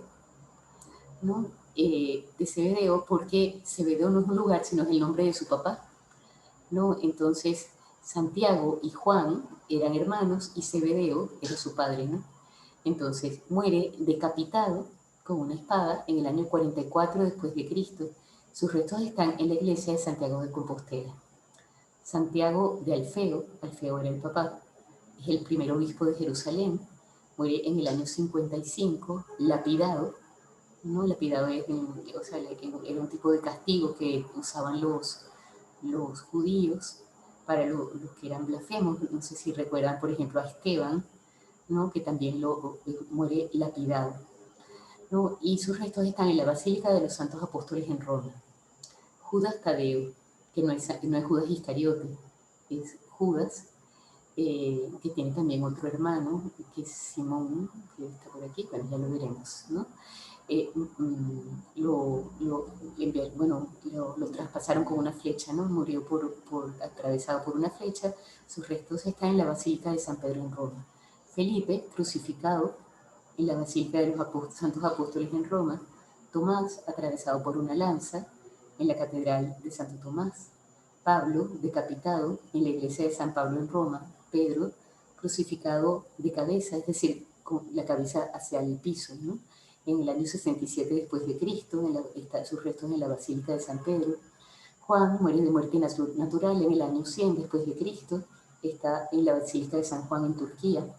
¿no? De Cebedeo, porque Cebedeo no es un lugar, sino es el nombre de su papá, ¿no? Entonces, Santiago y Juan eran hermanos y Cebedeo era su padre, ¿no? Entonces, muere decapitado con una espada en el año 44 después de Cristo. Sus restos están en la iglesia de Santiago de Compostela. Santiago de Alfeo, Alfeo era el papá, es el primer obispo de Jerusalén, muere en el año 55, lapidado, ¿no? Lapidado es, o sea, era un tipo de castigo que usaban los judíos para los que eran blasfemos. No sé si recuerdan, por ejemplo, a Esteban, ¿no? Que también muere lapidado, ¿no? Y sus restos están en la Basílica de los Santos Apóstoles en Roma. Judas Tadeo, que no es Judas Iscariote, es Judas, que tiene también otro hermano, que es Simón, que está por aquí, bueno, ya lo veremos, ¿no? Lo traspasaron con una flecha, ¿no? Murió atravesado por una flecha. Sus restos están en la Basílica de San Pedro en Roma. Felipe, crucificado en la Basílica de los Santos Apóstoles en Roma. Tomás, atravesado por una lanza en la Catedral de Santo Tomás. Pablo, decapitado en la iglesia de San Pablo en Roma. Pedro, crucificado de cabeza, es decir, con la cabeza hacia el piso, ¿no? En el año 67 después de Cristo, sus restos en la Basílica de San Pedro. Juan muere de muerte natural en el año 100 después de Cristo, está en la Basílica de San Juan en Turquía.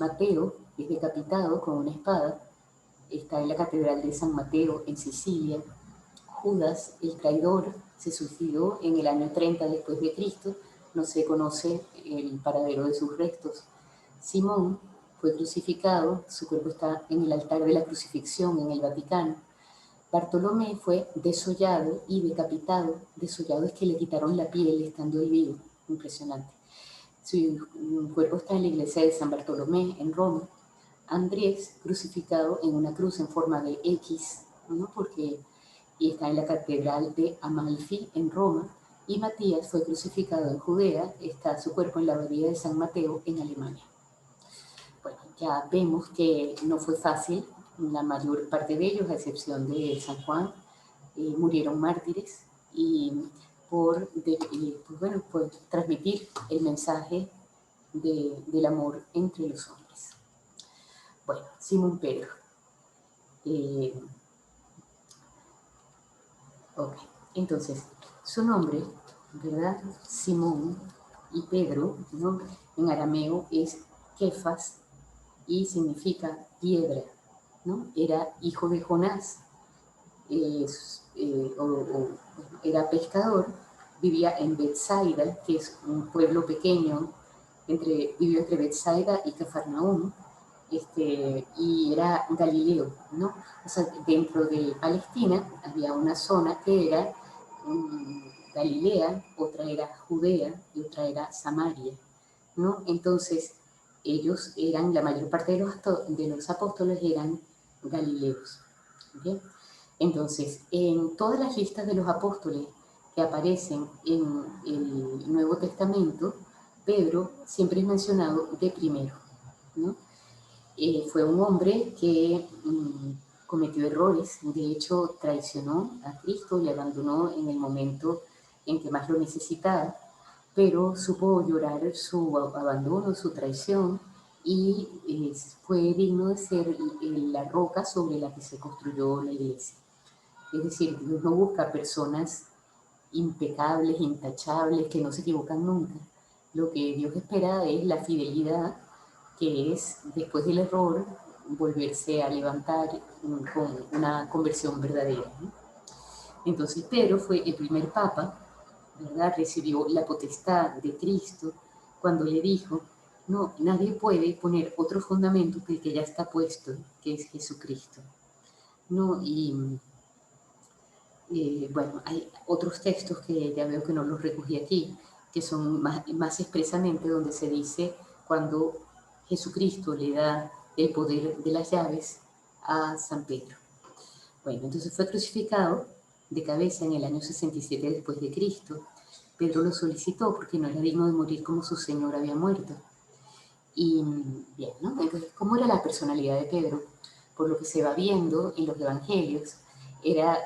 Mateo es decapitado con una espada, está en la Catedral de San Mateo en Sicilia. Judas, el traidor, se suicidó en el año 30 después de Cristo, no se conoce el paradero de sus restos. Simón fue crucificado, su cuerpo está en el altar de la crucifixión en el Vaticano. Bartolomé fue desollado y decapitado. Desollado es que le quitaron la piel estando él vivo, impresionante. Su cuerpo está en la iglesia de San Bartolomé en Roma. Andrés, crucificado en una cruz en forma de X, ¿no? Y está en la catedral de Amalfi en Roma. Y Matías fue crucificado en Judea, está su cuerpo en la abadía de San Mateo en Alemania. Bueno, ya vemos que no fue fácil, la mayor parte de ellos, a excepción de San Juan, murieron mártires y por transmitir el mensaje del amor entre los hombres. Bueno, Simón Pedro. Ok, entonces, su nombre, ¿verdad? Simón y Pedro, ¿no? En arameo es Kefas y significa piedra, ¿no? Era hijo de Jonás, era pescador, vivía en Betsaida, que es un pueblo pequeño, vivió entre Betsaida y Cafarnaúm, y era Galileo, ¿no? O sea, dentro de Palestina había una zona que era Galilea, otra era Judea y otra era Samaria, ¿no? Entonces, ellos eran, la mayor parte de los apóstoles eran galileos, ¿okay? Entonces, en todas las listas de los apóstoles que aparecen en el Nuevo Testamento, Pedro siempre es mencionado de primero, ¿no? Fue un hombre que cometió errores, de hecho traicionó a Cristo, le abandonó en el momento en que más lo necesitaba, pero supo llorar su abandono, su traición, y fue digno de ser la roca sobre la que se construyó la iglesia. Es decir, Dios no busca personas impecables, intachables, que no se equivocan nunca. Lo que Dios espera es la fidelidad, que es, después del error, volverse a levantar con una conversión verdadera, ¿no? Entonces Pedro fue el primer papa, ¿verdad? Recibió la potestad de Cristo cuando le dijo, no, nadie puede poner otro fundamento que el que ya está puesto, que es Jesucristo, ¿no? Y bueno, hay otros textos que ya veo que no los recogí aquí, que son más expresamente donde se dice cuando Jesucristo le da el poder de las llaves a San Pedro. Bueno, entonces fue crucificado de cabeza en el año 67 después de Cristo. Pedro lo solicitó porque no era digno de morir como su Señor había muerto. Y bien, ¿no? Entonces, ¿cómo era la personalidad de Pedro? Por lo que se va viendo en los evangelios, era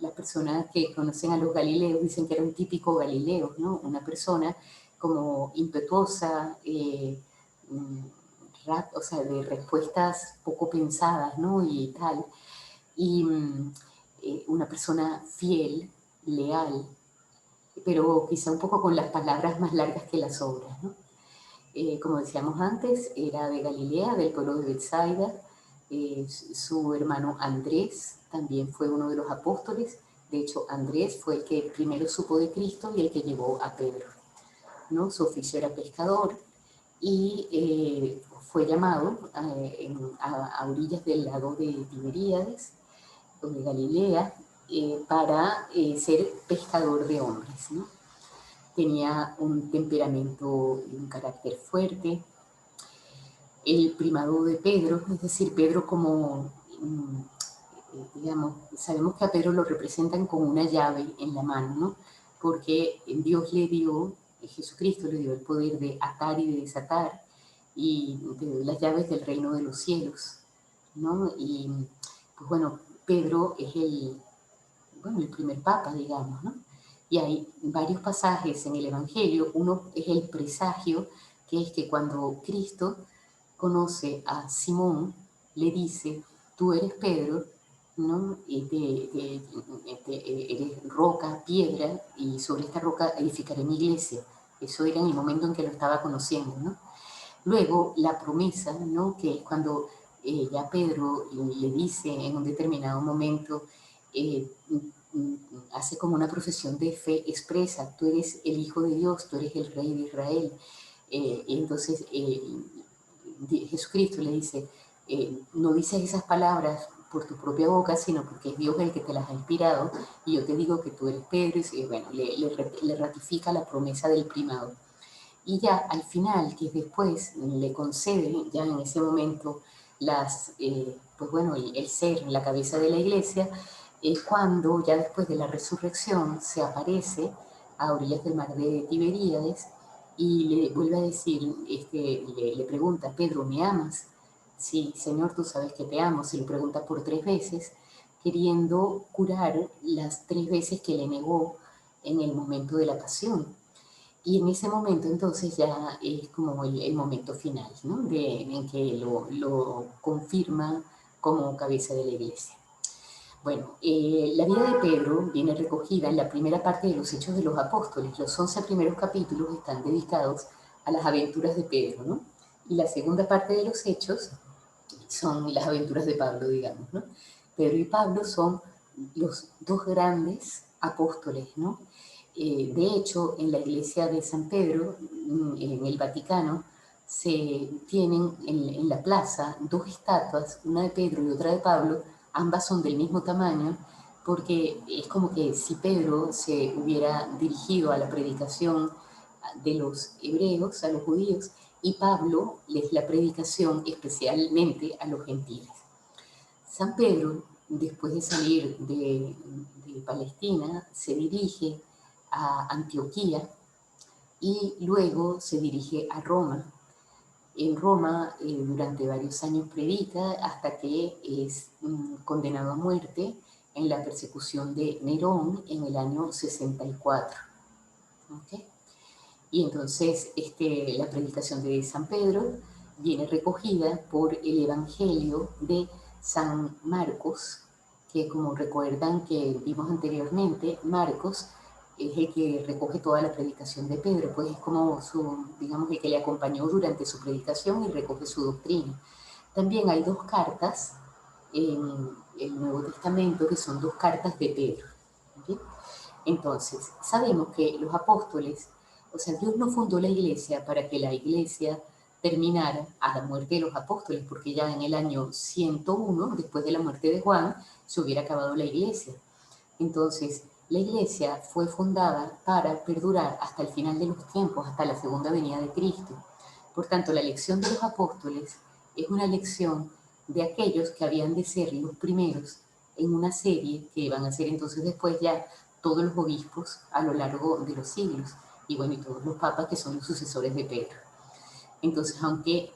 las personas que conocen a los galileos, dicen que era un típico galileo, ¿no? Una persona como impetuosa, o sea, de respuestas poco pensadas, ¿no? Y tal. Y una persona fiel, leal, pero quizá un poco con las palabras más largas que las obras, ¿no? Como decíamos antes, era de Galilea, del pueblo de Betsaida. Su hermano Andrés también fue uno de los apóstoles. De hecho, Andrés fue el que primero supo de Cristo y el que llevó a Pedro, ¿no? Su oficio era pescador y fue llamado a orillas del lago de Tiberíades, o de Galilea, para ser pescador de hombres, ¿no? Tenía un temperamento y un carácter fuerte. El primado de Pedro, es decir, Pedro como, digamos, sabemos que a Pedro lo representan con una llave en la mano, ¿no? Porque Dios le dio, Jesucristo le dio el poder de atar y de desatar, y de las llaves del reino de los cielos, ¿no? Y pues bueno, Pedro es el primer papa, digamos, ¿no? Y hay varios pasajes en el Evangelio. Uno es el presagio, que es que cuando Cristo conoce a Simón, le dice, tú eres Pedro, ¿no? Eres roca, piedra, y sobre esta roca edificaré mi iglesia. Eso era en el momento en que lo estaba conociendo, ¿no? Luego, la promesa, ¿no? Que es cuando ya Pedro le dice en un determinado momento, eh, hace como una profesión de fe expresa, tú eres el Hijo de Dios, tú eres el Rey de Israel. Y entonces Jesucristo le dice, no dices esas palabras por tu propia boca, sino porque es Dios el que te las ha inspirado, y yo te digo que tú eres Pedro, y bueno, le ratifica la promesa del primado. Y ya al final, que después le concede, ya en ese momento, pues bueno, el ser, la cabeza de la iglesia, cuando ya después de la resurrección se aparece a orillas del mar de Tiberíades y le vuelve a decir, le pregunta, Pedro, ¿me amas? Sí, Señor, tú sabes que te amo. Se lo pregunta por 3 veces, queriendo curar las 3 veces que le negó en el momento de la pasión. Y en ese momento entonces ya es como el momento final, ¿no? En que lo confirma como cabeza de la iglesia. Bueno, la vida de Pedro viene recogida en la primera parte de los Hechos de los Apóstoles. Los 11 primeros capítulos están dedicados a las aventuras de Pedro, ¿no? Y la segunda parte de los Hechos son las aventuras de Pablo, digamos, ¿no? Pedro y Pablo son los dos grandes apóstoles, ¿no? De hecho, en la iglesia de San Pedro, en el Vaticano, se tienen en la plaza 2 estatuas, una de Pedro y otra de Pablo, ambas son del mismo tamaño, porque es como que si Pedro se hubiera dirigido a la predicación de los hebreos, a los judíos, y Pablo les la predicación especialmente a los gentiles. San Pedro, después de salir de Palestina, se dirige a Antioquía y luego se dirige a Roma. En Roma durante varios años predica hasta que es condenado a muerte en la persecución de Nerón en el año 64. ¿Okay? Y entonces la predicación de San Pedro viene recogida por el Evangelio de San Marcos, que como recuerdan que vimos anteriormente, Marcos es el que recoge toda la predicación de Pedro, pues es como digamos, el que le acompañó durante su predicación y recoge su doctrina. También hay 2 cartas en el Nuevo Testamento que son 2 cartas de Pedro. ¿Okay? Entonces, sabemos que los apóstoles, o sea, Dios no fundó la iglesia para que la iglesia terminara a la muerte de los apóstoles, porque ya en el año 101, después de la muerte de Juan, se hubiera acabado la iglesia. Entonces, la iglesia fue fundada para perdurar hasta el final de los tiempos, hasta la segunda venida de Cristo. Por tanto, la elección de los apóstoles es una elección de aquellos que habían de ser los primeros en una serie que van a ser entonces después ya todos los obispos a lo largo de los siglos, y bueno, y todos los papas que son los sucesores de Pedro. Entonces, aunque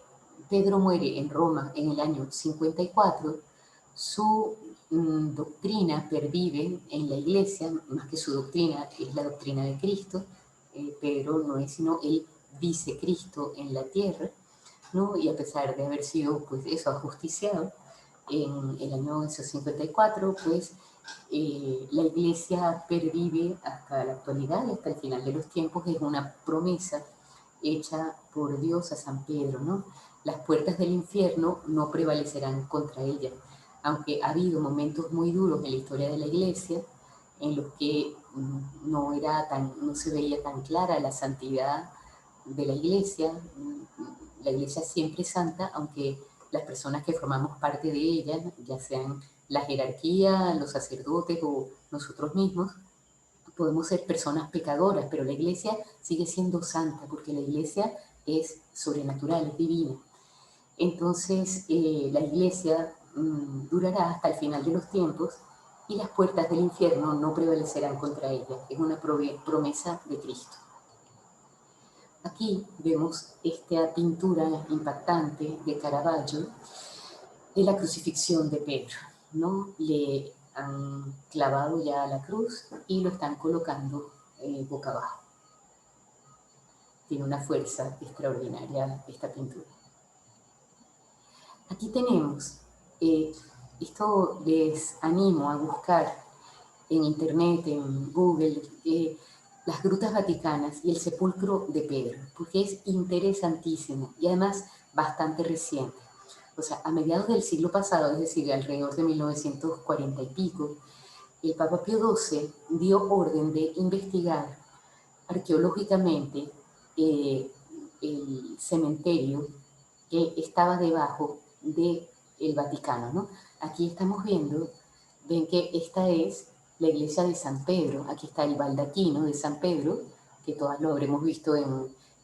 Pedro muere en Roma en el año 54, su doctrina pervive en la iglesia, más que su doctrina, es la doctrina de Cristo. Pedro no es sino el vicecristo en la tierra, ¿no? Y a pesar de haber sido, pues eso, ajusticiado en el año 54, pues la iglesia pervive hasta la actualidad y hasta el final de los tiempos. Es una promesa hecha por Dios a San Pedro, ¿no? Las puertas del infierno no prevalecerán contra ella, aunque ha habido momentos muy duros en la historia de la iglesia en los que no se veía tan clara la santidad de la iglesia. La iglesia siempre es santa, aunque las personas que formamos parte de ella, ya sean la jerarquía, los sacerdotes o nosotros mismos, podemos ser personas pecadoras, pero la iglesia sigue siendo santa, porque la iglesia es sobrenatural, es divina. Entonces, la iglesia durará hasta el final de los tiempos y las puertas del infierno no prevalecerán contra ella. Es una promesa de Cristo. Aquí vemos esta pintura impactante de Caravaggio de la crucifixión de Pedro, ¿no? Le han clavado ya la cruz y lo están colocando boca abajo. Tiene una fuerza extraordinaria esta pintura. Aquí tenemos, esto les animo a buscar en internet, en Google, las grutas vaticanas y el sepulcro de Pedro, porque es interesantísimo y además bastante reciente. O sea, a mediados del siglo pasado, es decir, alrededor de 1940 y pico, el Papa Pío XII dio orden de investigar arqueológicamente el cementerio que estaba debajo del Vaticano, ¿no? Aquí estamos viendo, ven que esta es la iglesia de San Pedro, aquí está el baldaquino de San Pedro, que todas lo habremos visto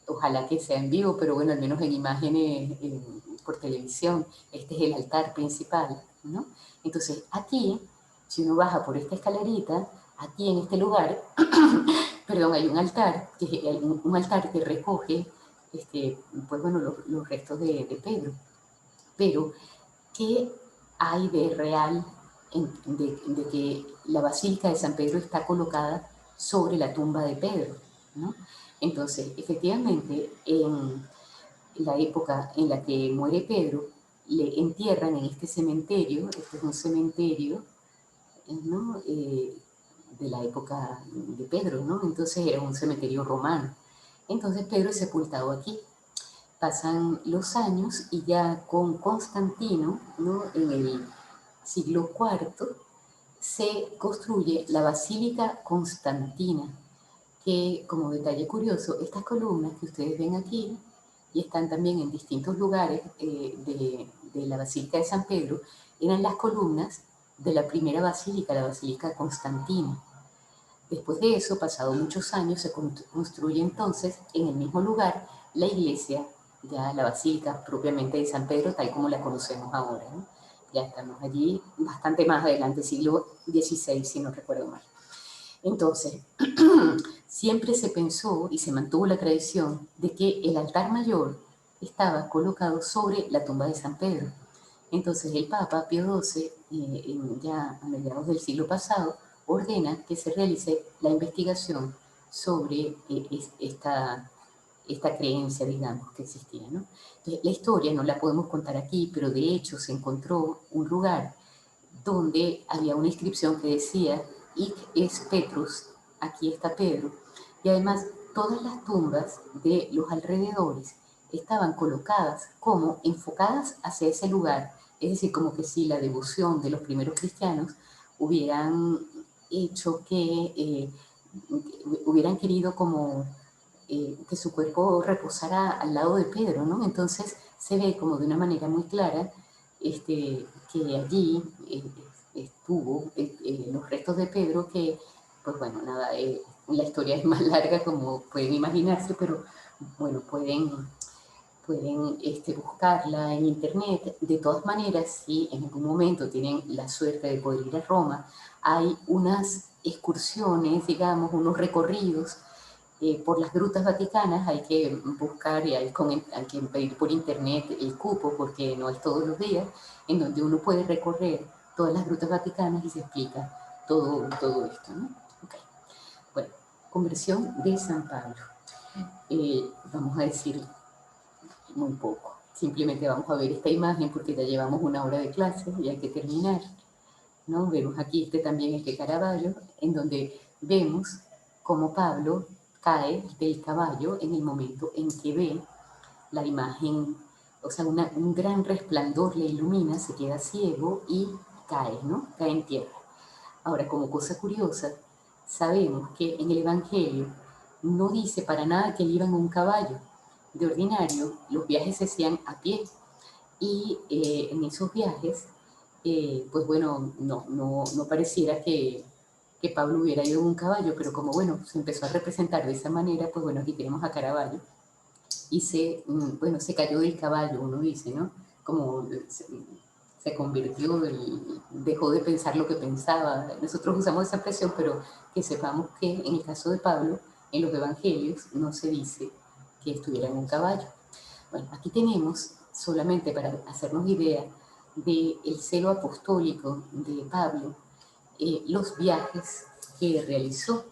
ojalá que sea en vivo, pero bueno, al menos en imágenes por televisión. Este es el altar principal, ¿no? Entonces aquí, si uno baja por esta escalerita, aquí en este lugar, perdón, hay un altar, un altar que recoge, pues bueno, los restos de Pedro. Pero, ¿qué hay de real de que la Basílica de San Pedro está colocada sobre la tumba de Pedro, ¿no? Entonces, efectivamente, en la época en la que muere Pedro, le entierran en este cementerio. Este es un cementerio, ¿no? De la época de Pedro, ¿no? Entonces era un cementerio romano. Entonces Pedro es sepultado aquí. Pasan los años y ya con Constantino, ¿no? En el siglo IV, se construye la Basílica Constantina, que, como detalle curioso, estas columnas que ustedes ven aquí y están también en distintos lugares de la Basílica de San Pedro, eran las columnas de la primera basílica, la Basílica Constantina. Después de eso, pasado muchos años, se construye entonces en el mismo lugar la iglesia, ya la basílica propiamente de San Pedro, tal como la conocemos ahora, ¿no? Ya estamos allí bastante más adelante, siglo XVI, si no recuerdo mal. Entonces, siempre se pensó y se mantuvo la tradición de que el altar mayor estaba colocado sobre la tumba de San Pedro. Entonces el Papa Pío XII, ya a mediados del siglo pasado, ordena que se realice la investigación sobre esta creencia, digamos, que existía, ¿no? Entonces, la historia no la podemos contar aquí, pero de hecho se encontró un lugar donde había una inscripción que decía Hic es Petrus, aquí está Pedro, y además todas las tumbas de los alrededores estaban colocadas como enfocadas hacia ese lugar, es decir, como que si la devoción de los primeros cristianos hubieran hecho hubieran querido como que su cuerpo reposara al lado de Pedro, ¿no? Entonces se ve como de una manera muy clara que allí estuvo los restos de Pedro, que, pues bueno, nada, la historia es más larga como pueden imaginarse, pero bueno, pueden buscarla en internet. De todas maneras, si en algún momento tienen la suerte de poder ir a Roma, hay unas excursiones, digamos, unos recorridos por las grutas vaticanas. Hay que buscar y hay que pedir por internet el cupo, porque no es todos los días, en donde uno puede recorrer todas las grutas vaticanas y se explica todo esto, ¿no? Okay. Bueno, conversión de San Pablo. Vamos a decir muy poco. Simplemente vamos a ver esta imagen porque ya llevamos una hora de clase y hay que terminar, ¿no? Vemos aquí también este Caravaggio, en donde vemos cómo Pablo cae del caballo en el momento en que ve la imagen, o sea, un gran resplandor le ilumina, se queda ciego y cae, ¿no? Cae en tierra. Ahora, como cosa curiosa, sabemos que en el Evangelio no dice para nada que él iba en un caballo. De ordinario, los viajes se hacían a pie y en esos viajes, pues bueno, no pareciera que Pablo hubiera ido en un caballo, pero como bueno, se empezó a representar de esa manera, pues bueno, aquí tenemos a Caravaggio y bueno, se cayó del caballo, uno dice, ¿no? Como se convirtió, dejó de pensar lo que pensaba. Nosotros usamos esa expresión, pero que sepamos que en el caso de Pablo, en los evangelios no se dice que estuviera en un caballo. Bueno, aquí tenemos, solamente para hacernos idea del celo apostólico de Pablo, los viajes que realizó.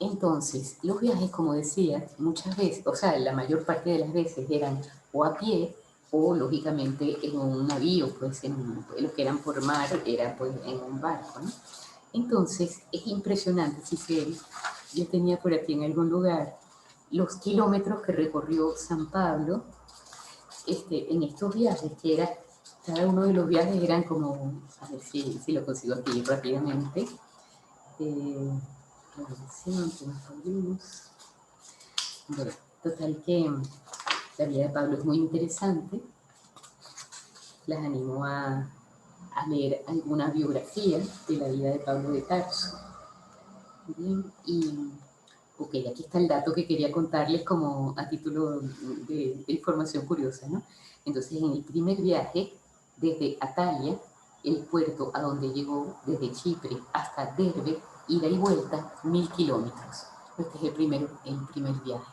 Entonces, los viajes, como decía, muchas veces, o sea, la mayor parte de las veces eran o a pie o, lógicamente, en un navío, pues los que eran por mar eran pues en un barco, ¿no? Entonces, es impresionante, si se ve, yo tenía por aquí en algún lugar los kilómetros que recorrió San Pablo en estos viajes, que era, cada uno de los viajes eran como, a ver si lo consigo aquí rápidamente, bueno, total que la vida de Pablo es muy interesante. Las animo a leer alguna biografía de la vida de Pablo de Tarso. Bien, y ok, aquí está el dato que quería contarles como a título de información curiosa, ¿no? Entonces, en el primer viaje, desde Atalia, el puerto a donde llegó, desde Chipre hasta Derbe, ida y vuelta, 1000 kilómetros. Este es el primer viaje.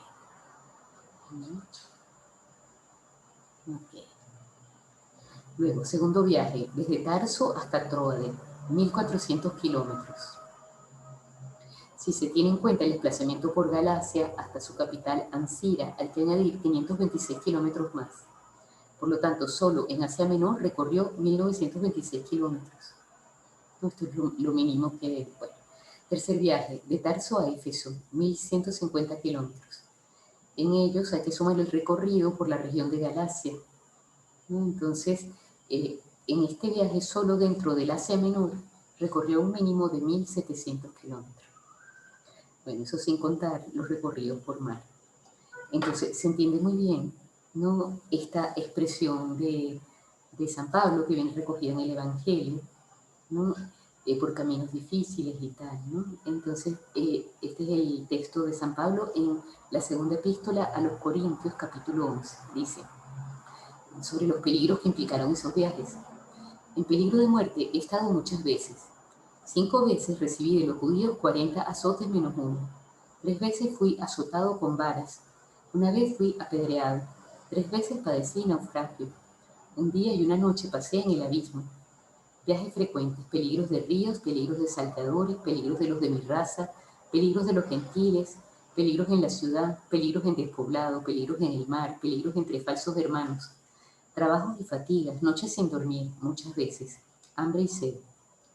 Okay. Luego, segundo viaje, desde Tarso hasta Troade, 1400 kilómetros. Si se tiene en cuenta el desplazamiento por Galacia hasta su capital Ancira, hay que añadir 526 kilómetros más. Por lo tanto, solo en Asia Menor recorrió 1926 kilómetros. Esto es lo mínimo que... Bueno. Tercer viaje, de Tarso a Éfeso, 1150 kilómetros. En ellos hay que sumar el recorrido por la región de Galacia. Entonces, en este viaje, solo dentro del Asia Menor, recorrió un mínimo de 1700 kilómetros. Bueno, eso sin contar los recorridos por mar. Entonces, se entiende muy bien, ¿no?, esta expresión de San Pablo que viene recogida en el Evangelio, ¿no?, por caminos difíciles y tal, ¿no? Entonces, este es el texto de San Pablo en la segunda epístola a los Corintios, capítulo 11. Dice, sobre los peligros que implicaron esos viajes. En peligro de muerte he estado muchas veces. 5 veces recibí de los judíos 40 azotes menos uno. 3 veces fui azotado con varas. Una vez fui apedreado. 3 veces padecí naufragio. Un día y una noche pasé en el abismo. Viajes frecuentes, peligros de ríos, peligros de salteadores, peligros de los de mi raza, peligros de los gentiles, peligros en la ciudad, peligros en despoblado, peligros en el mar, peligros entre falsos hermanos. Trabajos y fatigas, noches sin dormir, muchas veces, hambre y sed,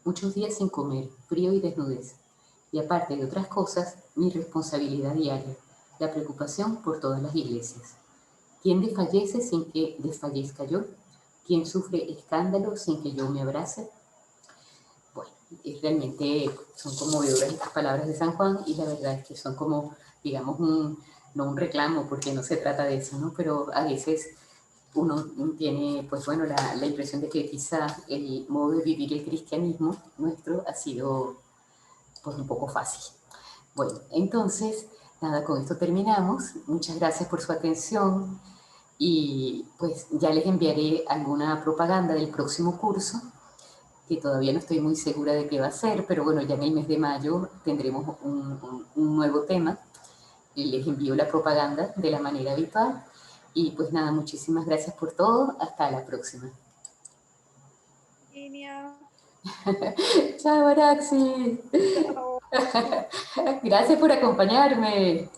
muchos días sin comer, frío y desnudez. Y aparte de otras cosas, mi responsabilidad diaria, la preocupación por todas las iglesias. ¿Quién desfallece sin que desfallezca yo? ¿Quién sufre escándalo sin que yo me abrace? Bueno, realmente son conmovedoras estas palabras de San Juan y la verdad es que son como, digamos, no un reclamo porque no se trata de eso, ¿no? Pero a veces uno tiene, pues bueno, la impresión de que quizá el modo de vivir el cristianismo nuestro ha sido, pues, un poco fácil. Bueno, entonces, nada, con esto terminamos. Muchas gracias por su atención. Y pues ya les enviaré alguna propaganda del próximo curso, que todavía no estoy muy segura de qué va a ser, pero bueno, ya en el mes de mayo tendremos un nuevo tema. Y les envío la propaganda de la manera habitual. Y pues nada, muchísimas gracias por todo. Hasta la próxima. Virginia, Chao, Araxi. chao. Gracias por acompañarme.